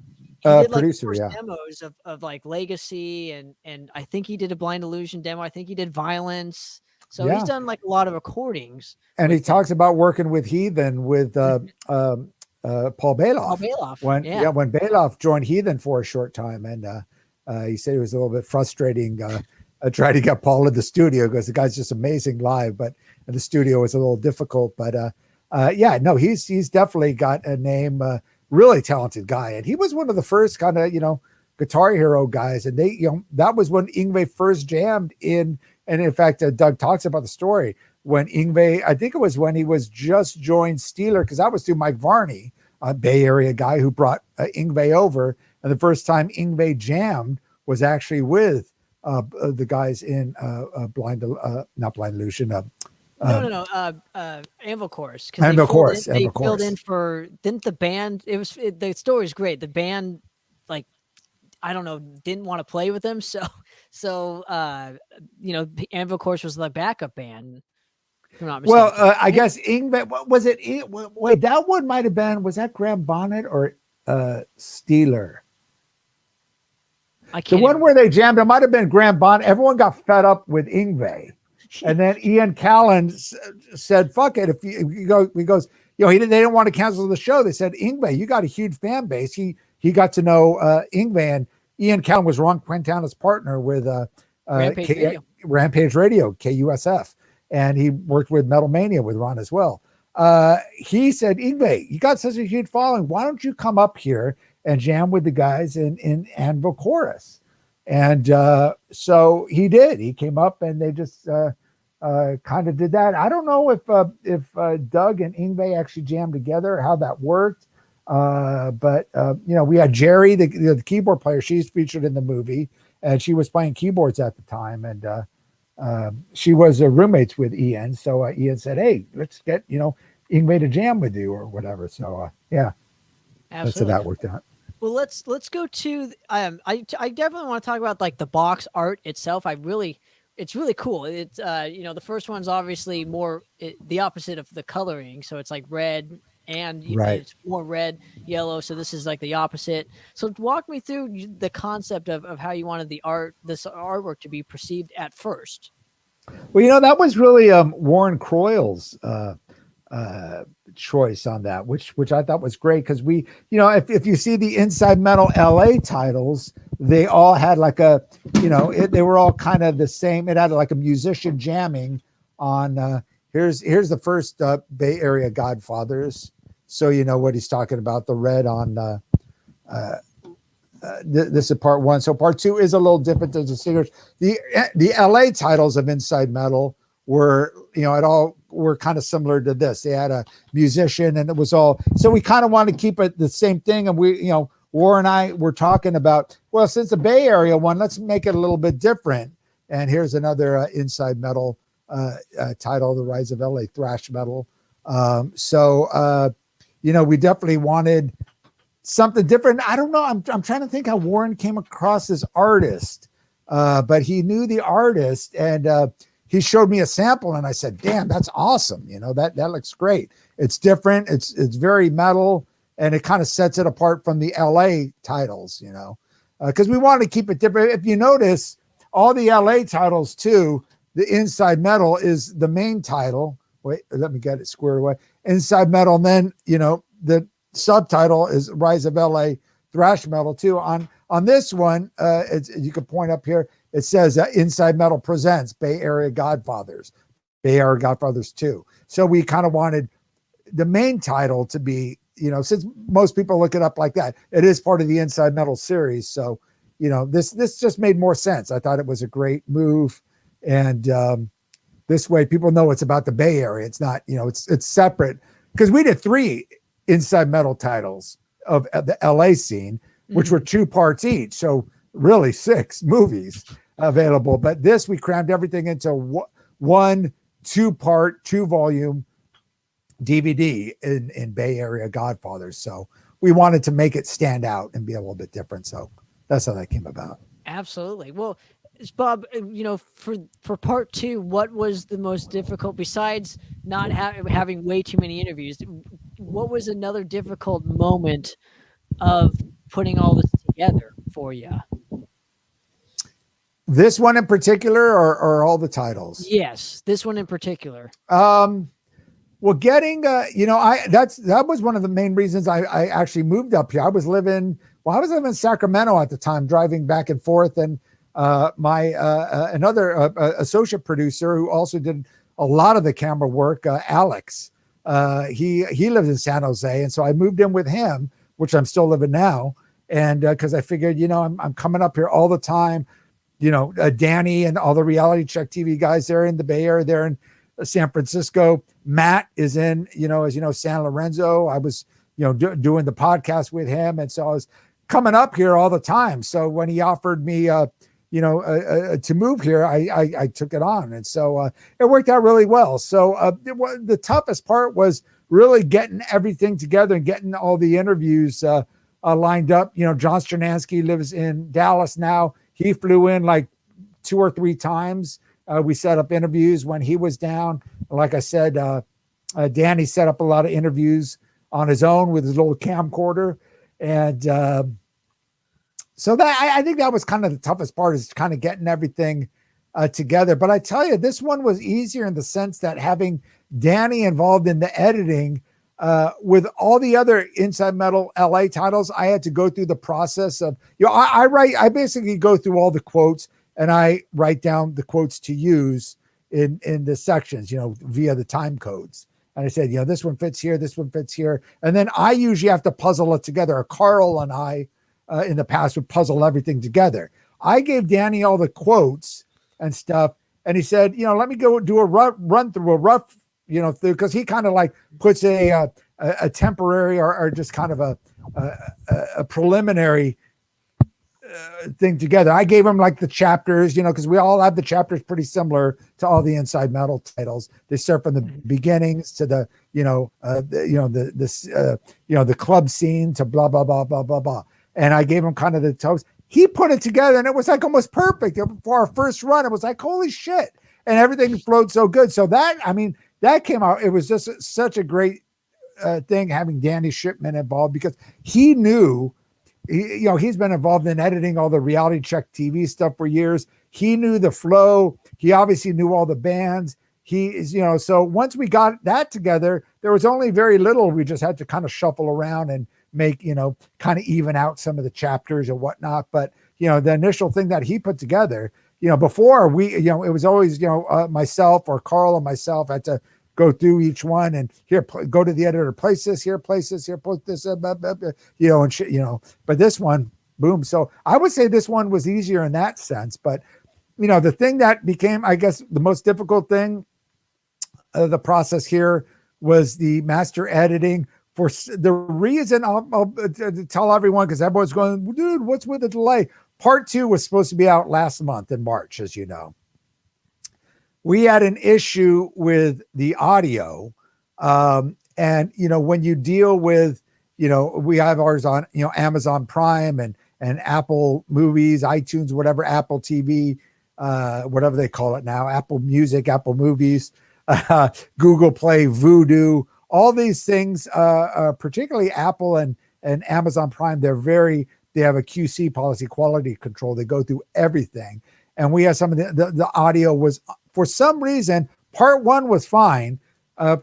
producer. Demos of like Legacy, and I think he did a Blind Illusion demo. I think he did Violence. So he's done like a lot of recordings. And he talks about working with Heathen with Paul Bailoff. Paul Bailoff. When Bailoff joined Heathen for a short time, and he said it was a little bit frustrating trying to get Paul in the studio, because the guy's just amazing live, but in the studio was a little difficult. But he's definitely got a name, really talented guy, and he was one of the first kind of Guitar Hero guys, and they that was when Yngwie first jammed in. And in fact, Doug talks about the story when Yngwie, I think it was when he was just joined Steeler, because that was through Mike Varney, a Bay Area guy who brought Yngwie over. And the first time Yngwie jammed was actually with the guys in not Blind Illusion. Anvil Chorus. Anvil Chorus. They filled in for, didn't the band, the story's great. The band, like, I don't know, didn't want to play with them. So Anvil Chorus was the backup band. Well, I guess Yngwie, was it? Wait, that one might have been, was that Graham Bonnet or Steeler? I The can't. one where they jammed, it might have been Graham Bond. Everyone got fed up with Yngwie. And then Ian Callan said, fuck it. If you go, he goes, they didn't want to cancel the show. They said, Yngwie, you got a huge fan base. He got to know Yngwie, and Ian Callan was Ron Quintana's partner with Rampage Radio, KUSF. And he worked with Metal Mania with Ron as well. He said, Yngwie, you got such a huge following. Why don't you come up here and jam with the guys in Anvil Chorus? And so he did. He came up, and they just kind of did that. I don't know if Doug and Yngwie actually jammed together, how that worked. But we had Jerry, the keyboard player. She's featured in the movie, and she was playing keyboards at the time. And she was roommates with Ian. So Ian said, hey, let's get, Yngwie to jam with you or whatever. So yeah, Absolutely. That's how that worked out. Well, let's go to I definitely want to talk about like the box art itself. It's really cool. It's the first one's obviously more the opposite of the coloring, so it's like red and it's more red, yellow. So this is like the opposite. So walk me through the concept of how you wanted this artwork to be perceived at first. Well, that was really Warren Croyle's choice on that, which I thought was great, because we, if you see the Inside Metal LA titles, they all had like they were all kind of the same. It had like a musician jamming on here's the first Bay Area Godfathers, so you know what he's talking about. The red on this is part one. So part two is a little different than the singers. The LA titles of Inside Metal were, were kind of similar to this. They had a musician, and it was all, so we kind of wanted to keep it the same thing. And we, War and I were talking about, well, since the Bay Area one, let's make it a little bit different. And here's another Inside Metal title, The Rise of LA Thrash Metal. We definitely wanted something different. I don't know. I'm trying to think how Warren came across this artist, but he knew the artist, and he showed me a sample, and I said, damn, that's awesome. That looks great. It's different. It's very metal, and it kind of sets it apart from the LA titles, because we wanted to keep it different. If you notice, all the LA titles too, the Inside Metal is the main title. Wait, let me get it squared away. Inside Metal, and then, the subtitle is Rise of LA Thrash Metal too. On this one, you can point up here, it says Inside Metal presents Bay Area Godfathers, Bay Area Godfathers 2. So we kind of wanted the main title to be, since most people look it up like that, it is part of the Inside Metal series. So, this just made more sense. I thought it was a great move. And this way people know it's about the Bay Area. It's not, it's separate, because we did 3 Inside Metal titles of the LA scene, which were 2 parts each. So really 6 movies available. But this, we crammed everything into one 2-part, 2-volume DVD in Bay Area Godfathers. So we wanted to make it stand out and be a little bit different. So that's how that came about. Absolutely. Well, Bob, for part 2, what was the most difficult, besides not having way too many interviews? What was another difficult moment of putting all this together for you? This one in particular, or all the titles? Yes, this one in particular. Well, getting, that was one of the main reasons I actually moved up here. I was living in Sacramento at the time, driving back and forth. And my another associate producer who also did a lot of the camera work, Alex, he lives in San Jose. And so I moved in with him, which I'm still living now. And because I figured, I'm coming up here all the time. Danny and all the Reality Check TV guys there in the Bay Area, there in San Francisco. Matt is in, as San Lorenzo. I was, doing the podcast with him. And so I was coming up here all the time. So when he offered me, to move here, I took it on. And so it worked out really well. So the toughest part was really getting everything together and getting all the interviews lined up. John Stranansky lives in Dallas now. He flew in like 2 or 3 times. We set up interviews when he was down. Like I said, Danny set up a lot of interviews on his own with his little camcorder. And So that I think that was kind of the toughest part, is kind of getting everything together. But I tell you, this one was easier in the sense that having Danny involved in the editing, with all the other Inside Metal LA titles, I had to go through the process of, I basically go through all the quotes and I write down the quotes to use in the sections, via the time codes. And I said, this one fits here, this one fits here. And then I usually have to puzzle it together. Carl and I, in the past, would puzzle everything together. I gave Danny all the quotes and stuff. And he said, let me go do a run through, because he kind of like puts a temporary or just kind of a preliminary thing together. I gave him like the chapters, because we all have the chapters pretty similar to all the Inside Metal titles. They start from the beginnings to the club scene to blah blah blah blah blah blah. And I gave him kind of the toast. He put it together and it was like almost perfect. For our first run, it was like, holy shit. And everything flowed so good. So that came out. It was just such a great thing having Danny Shipman involved, because he knew, he's been involved in editing all the reality check TV stuff for years. He knew the flow. He obviously knew all the bands. He is, so once we got that together, there was only very little. We just had to kind of shuffle around and make, kind of even out some of the chapters and whatnot. But, the initial thing that he put together, before we, it was always, myself or Carl and myself had to go through each one and here, go to the editor, place this here, put this, and shit, but this one, boom. So I would say this one was easier in that sense. But, the thing that became, I guess, the most difficult thing, the process here was the master editing. For the reason I'll tell everyone, because everyone's going, dude, what's with the delay? Part 2 was supposed to be out last month in March, as you know. We had an issue with the audio. And, when you deal with, we have ours on, Amazon Prime and Apple Movies, iTunes, whatever, Apple TV, whatever they call it now, Apple Music, Apple Movies, Google Play, Vudu, all these things, particularly Apple and Amazon Prime, they have a QC policy, quality control. They go through everything. And we had some of the audio was, for some reason, part 1 was fine.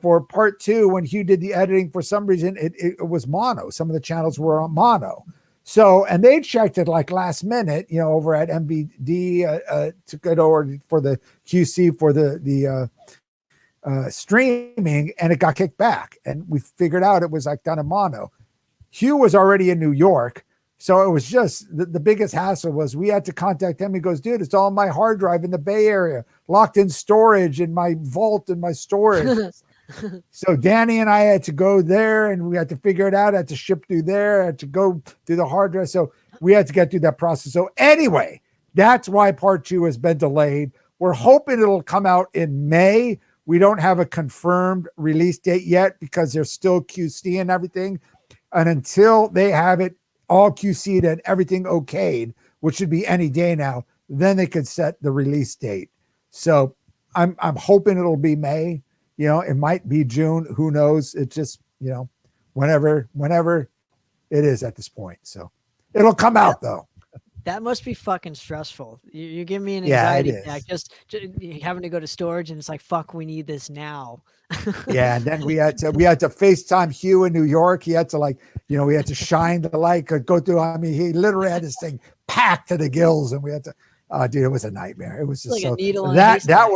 For part 2, when Hugh did the editing, for some reason, it was mono. Some of the channels were on mono. So, and they checked it like last minute, over at MVD, took it over for the QC for the streaming, and it got kicked back. And we figured out it was like done in mono. Hugh was already in New York. So it was just the biggest hassle was we had to contact him. He goes, dude, it's all on my hard drive in the Bay Area, locked in storage in my vault in my storage. So Danny and I had to go there and we had to figure it out. I had to ship through there. I had to go through the hard drive. So we had to get through that process. So anyway, that's why part 2 has been delayed. We're hoping it'll come out in May. We don't have a confirmed release date yet because they're still QC and everything. And until they have it all QC'd and everything okayed, which should be any day now, then they could set the release date. So I'm hoping it'll be May. It might be June. Who knows? It just, whenever it is at this point. So it'll come out though. That must be fucking stressful. You give me an anxiety attack just having to go to storage, and it's like, fuck, we need this now. Yeah, and then we had to FaceTime Hugh in New York. He had to we had to shine the light, go through. I mean, he literally had this thing packed to the gills, and we had to. Dude, it was a nightmare. It was just like that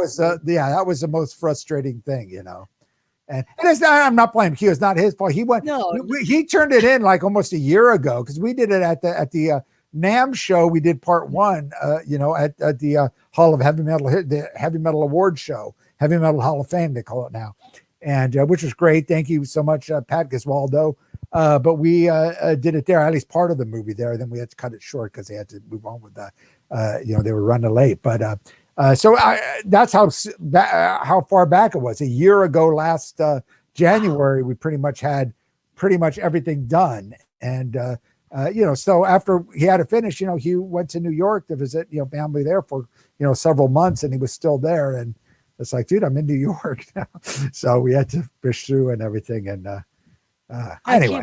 was the most frustrating thing, And it's not, I'm not blaming Hugh. It's not his fault. He turned it in like almost a year ago because we did it at the NAMM show. We did part 1, at the Hall of Heavy Metal, the Heavy Metal Award show, Heavy Metal Hall of Fame, they call it now, and which was great. Thank you so much, Pat Giswaldo. But we did it there, at least part of the movie there. Then we had to cut it short because they had to move on with they were running late. But so that's how far back it was. A year ago, last January, we pretty much had everything done, and. So after he had to finish, he went to New York to visit, family there for, several months, and he was still there. And it's like, dude, I'm in New York now. So we had to push through and everything. And anyway,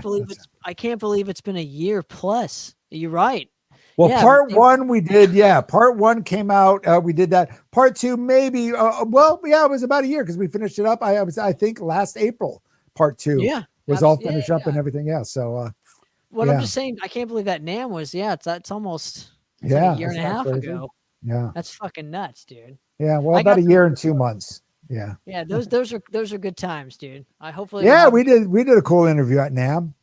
I can't believe it's been a year plus. You're right. Well, Yeah, part one we did. Yeah, part one came out. We did that. Part two, maybe. Well, yeah, it was about a year because we finished it up. I think last April. Part two yeah, was all finished up and everything. Yeah. So, what I'm just saying, I can't believe that NAMM was. Yeah, it's almost. It's like a year and a half crazy. ago. Yeah, that's fucking nuts, dude. Yeah, well, about a year and 2 months. Yeah. Yeah, those are good times, dude. I hopefully. Yeah, we did a cool interview at NAMM.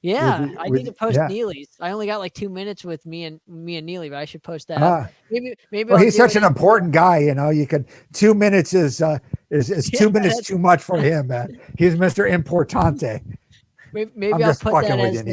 Yeah, I need to post Neely's. I only got like 2 minutes with me and Neely, but I should post that. Maybe. Well, he's such an important guy. You know, you could 2 minutes is 2 minutes too much for him, man. He's Mr. Importante. Maybe I'll put that as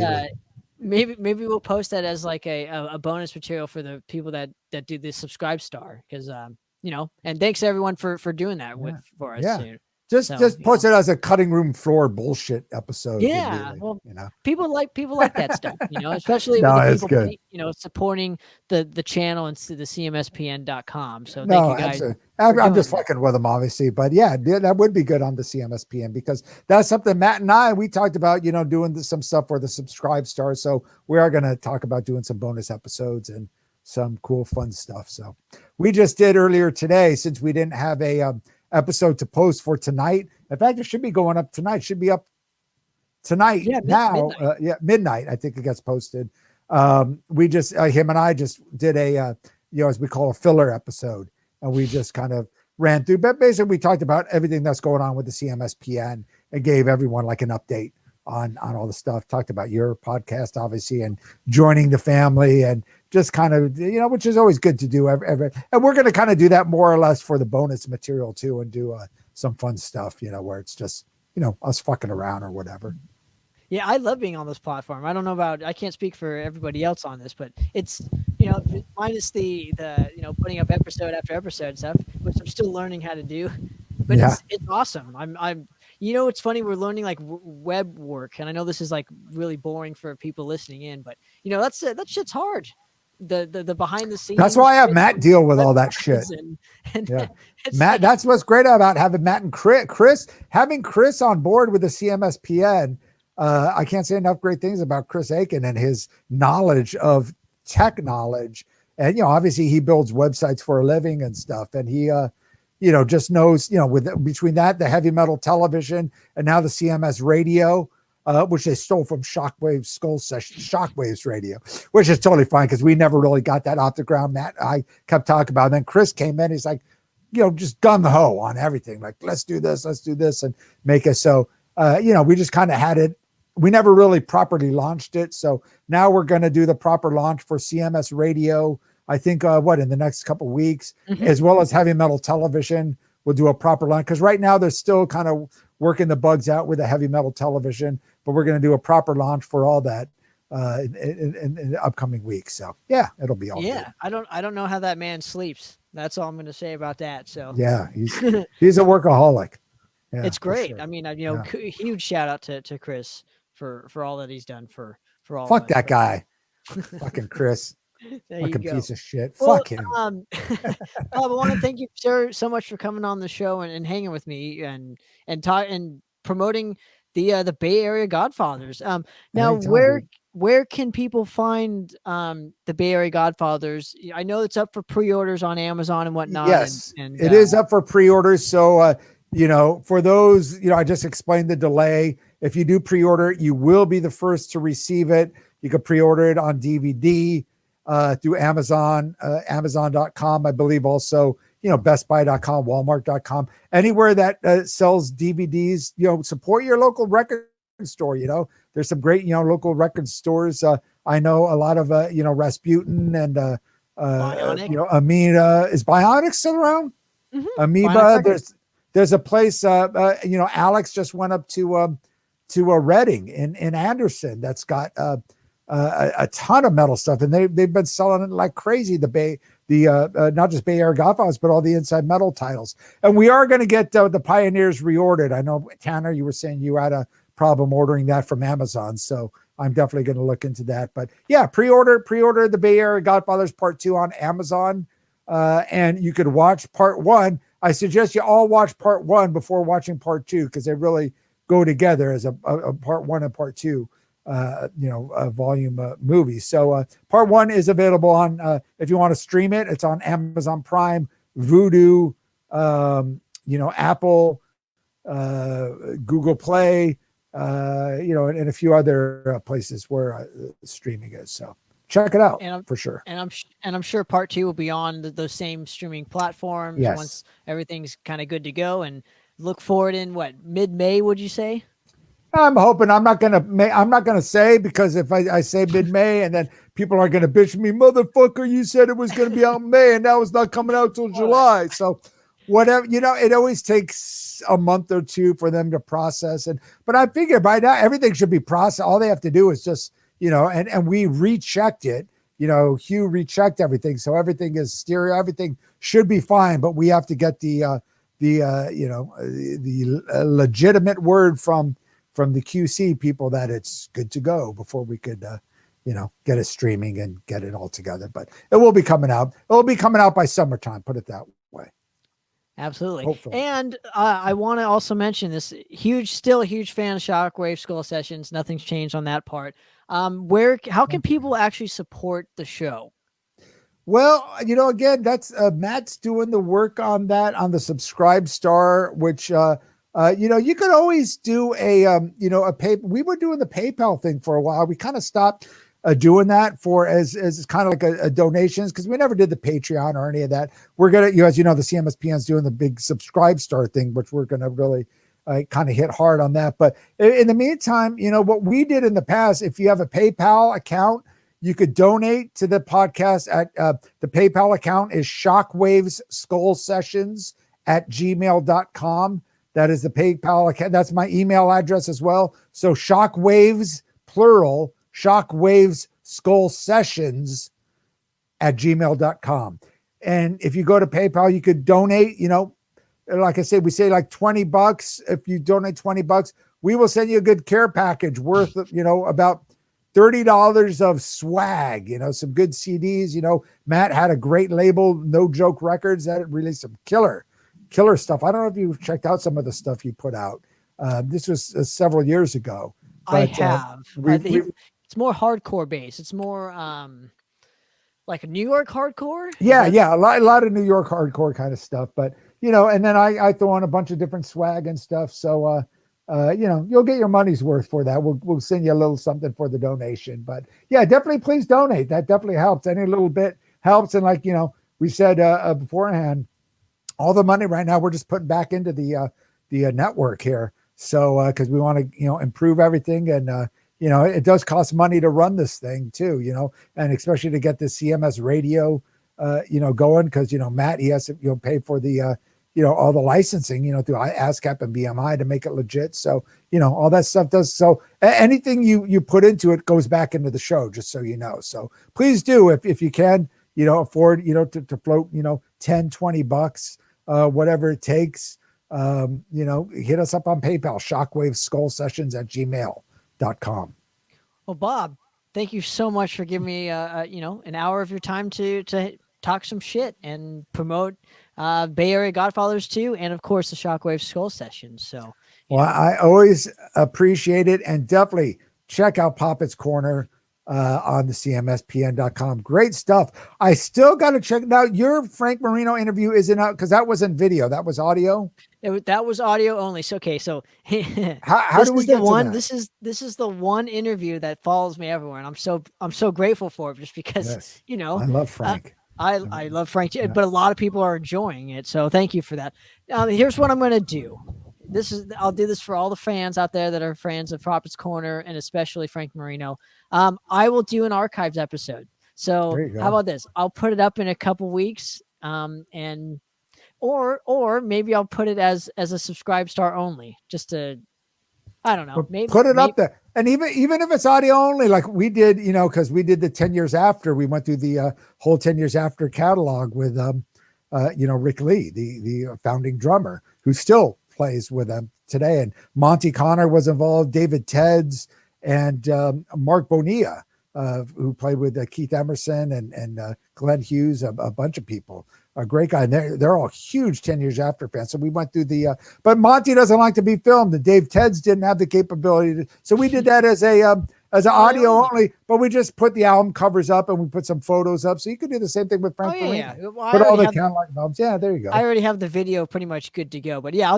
maybe we'll post that as like a bonus material for the people that do the subscribe star, because and thanks everyone for doing that for us. Yeah. Just post it as a cutting room floor bullshit episode. Yeah, well, people like that stuff, especially no, with the people, supporting the channel and the cmspn.com. So no, thank you guys. I'm just fucking with them, obviously, but yeah, that would be good on the CMSPN, because that's something Matt and we talked about, doing some stuff for the subscribe stars. So we are going to talk about doing some bonus episodes and some cool, fun stuff. So we just did earlier today, since we didn't have a episode to post for tonight. In fact, it should be going up tonight. Should be up tonight. Yeah, now. Midnight. I think it gets posted. We just him and I just did a as we call a filler episode, and we just kind of ran through. But basically, we talked about everything that's going on with the CMSPN and gave everyone like an update on all the stuff. Talked about your podcast, obviously, and joining the family, and just kind of, which is always good to do. And we're going to kind of do that more or less for the bonus material too, and do some fun stuff, where it's just, us fucking around or whatever. Yeah, I love being on this platform. I don't know I can't speak for everybody else on this, but it's, minus the putting up episode after episode stuff, which I'm still learning how to do, but it's awesome. I'm it's funny. We're learning like web work, and I know this is like really boring for people listening in, but that shit's hard. The behind the scenes. That's why I have Matt deal with all that shit. Matt, that's what's great about having Matt and Chris. Having Chris on board with the CMSPN. I can't say enough great things about Chris Aiken and his knowledge of tech knowledge. And obviously he builds websites for a living and stuff. And he just knows, between that, the heavy metal television, and now the CMS radio, which they stole from Shockwaves Skullsessions, Shockwaves radio, which is totally fine, because we never really got that off the ground. Matt, I kept talking about it. And then Chris came in. He's like, just gun the hoe on everything. Like, let's do this, and make it. So, we just kind of had it. We never really properly launched it. So now we're going to do the proper launch for CMS radio. I think, in the next couple of weeks, as well as heavy metal television, we'll do a proper launch. Because right now they're still kind of working the bugs out with the heavy metal television, but we're going to do a proper launch for all that in the upcoming weeks. So yeah, it'll be all good. I don't know how that man sleeps. That's all I'm going to say about that. So yeah, he's a workaholic. Yeah, it's great. Sure. I mean, huge shout out to Chris for all that he's done for all. Fuck that guy, fucking Chris. Fucking piece of shit. Well, fuck him. Bob, I want to thank you, sir, so much for coming on the show and hanging with me and promoting the Bay Area Godfathers. Now, where can people find the Bay Area Godfathers? I know it's up for pre-orders on Amazon and whatnot. Yes, it is up for pre-orders. So for those, I just explained the delay. If you do pre-order, you will be the first to receive it. You can pre-order it on DVD. Through Amazon, Amazon.com, I believe also, BestBuy.com, Walmart.com, anywhere that sells DVDs, support your local record store. There's some great, local record stores. I know a lot of, Rasputin and, Amina. Is Bionic still around? Mm-hmm. Amoeba. There's a place, Alex just went up to Reading in Anderson that's got, a ton of metal stuff, and they've been selling it like crazy. Not just Bay Area Godfathers, but all the Inside Metal titles. And we are going to get the Pioneers reordered. I know, Tanner, you were saying you had a problem ordering that from Amazon, so I'm definitely going to look into that. But yeah, pre-order the Bay Area Godfathers Part 2 on Amazon, and you could watch Part 1. I suggest you all watch Part 1 before watching Part 2, because they really go together as a Part 1 and Part 2. volume movie. So part 1 is available on, if you want to stream it, it's on Amazon Prime, Vudu, Apple, Google Play, and a few other places where streaming is. So check it out for sure. And I'm sure part 2 will be on those same streaming platforms once everything's kind of good to go. And look forward in mid-May, would you say? I'm hoping. I'm not gonna say, because if I say mid-May and then people are gonna bitch me, motherfucker, you said it was gonna be out in May and now it's not coming out till July. So whatever, it always takes a month or two for them to process it. But I figure by now everything should be processed. All they have to do is just, and we rechecked it. Hugh rechecked everything, so everything is stereo. Everything should be fine, but we have to get the legitimate word from the QC people that it's good to go before we could, get it streaming and get it all together. But it will be coming out. It will be coming out by summertime. Put it that way. Absolutely. Hopefully. And I want to also mention this still a huge fan of Shockwaves Skullsessions. Nothing's changed on that part. How can people actually support the show? Well, again, that's Matt's doing the work on that, on the Subscribe Star, which, you could always do a pay. We were doing the PayPal thing for a while. We kind of stopped doing that as kind of like a donations, because we never did the Patreon or any of that. We're gonna, as the CMSPN's doing the big Subscribe Star thing, which we're gonna really kind of hit hard on that. But in the meantime, what we did in the past, if you have a PayPal account, you could donate to the podcast at the PayPal account is Shockwaves Skullsessions @gmail.com. That is the PayPal account. That's my email address as well. So Shockwaves, plural, Shockwaves Skullsessions @gmail.com. And if you go to PayPal, you could donate, like I said, we say like $20. If you donate $20, we will send you a good care package worth, about $30 of swag, some good CDs. Matt had a great label, No Joke Records, that released some killer stuff. I don't know if you've checked out some of the stuff he put out. This was several years ago. But, I have. It's more hardcore based. It's more like a New York hardcore. Yeah. A lot of New York hardcore kind of stuff. But and then I throw on a bunch of different swag and stuff. So you'll get your money's worth for that. We'll send you a little something for the donation. But yeah, definitely please donate. That definitely helps. Any little bit helps. And like we said beforehand, all the money right now we're just putting back into the network here. So because we want to improve everything, and it does cost money to run this thing too. And especially to get the CMS radio going, because Matt, he has to pay for the all the licensing through ASCAP and BMI to make it legit. So all that stuff does. So anything you put into it goes back into the show, just so you know. So please do, if you can afford to float $10-20, whatever it takes. Hit us up on PayPal, Shockwaves @gmail.com. Well, Bob, thank you so much for giving me an hour of your time to talk some shit and promote Bay Area Godfathers 2, and of course the Shockwaves Skullsessions. So I always appreciate it, and definitely check out Poppitt's Corner on the CMSPN.com. Great stuff. I still got to check it out. Your Frank Marino interview isn't out, because that wasn't video, that was audio. That was audio only. So okay, so how do we get to that? This is the one interview that follows me everywhere, and I'm so grateful for it, just because I love Frank. I love Frank, but a lot of people are enjoying it. So thank you for that. Here's what I'm going to do. I'll do this for all the fans out there that are fans of Poppitt's Corner, and especially Frank Marino. I will do an archives episode. So how about this? I'll put it up in a couple weeks, and or maybe I'll put it as a Subscribe Star only, just to, I don't know, maybe put it up there. And even if it's audio only, like we did, because we did the 10 years after, we went through the whole 10 years after catalog with Rick Lee, the founding drummer, who still plays with them today, and Monty Connor was involved, David Tedds, and Mark Bonilla, who played with Keith Emerson and Glenn Hughes, a bunch of people. A great guy. And they're all huge 10 years after fans. So we went through but Monty doesn't like to be filmed, and Dave Tedds didn't have the capability so we did that as as an audio only. only, but we just put the album covers up and we put some photos up. So you could do the same thing with Frank Marino. Yeah. Well, put all the catalog albums. Yeah, there you go. I already have the video pretty much good to go. But yeah,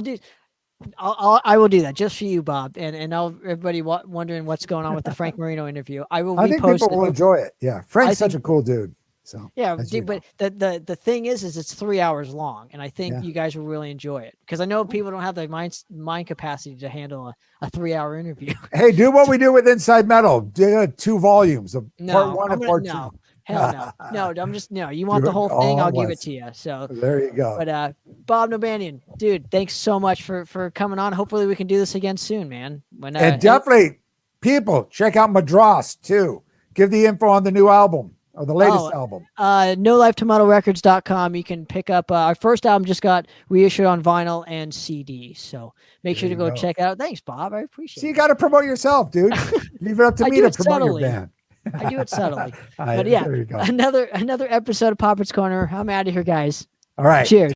I will do that just for you, Bob, and everybody wondering what's going on with the Frank Marino interview. I think people will enjoy it. Yeah, Frank's such a cool dude. So yeah, but the thing is it's 3 hours long, and I think you guys will really enjoy it because I know people don't have the mind capacity to handle a 3 hour interview. Hey, do what we do with Inside Metal. Do 2 volumes of part 1 and part 2. Hell no. I'm just you want the whole thing, I'll give it to you. So there you go. But Bob Nalbandian, dude, thanks so much for coming on. Hopefully we can do this again soon, man. And definitely people check out Madras too. Give the info on the new album. Or the latest album. NoLifeToMetalRecords.com. You can pick up our first album just got reissued on vinyl and CD. So make sure to go check it out. Thanks, Bob. I appreciate it. So you got to promote yourself, dude. Leave it up to me to promote your band. I do it subtly. But yeah, another episode of Poppitt's Corner. I'm out of here, guys. All right. Cheers.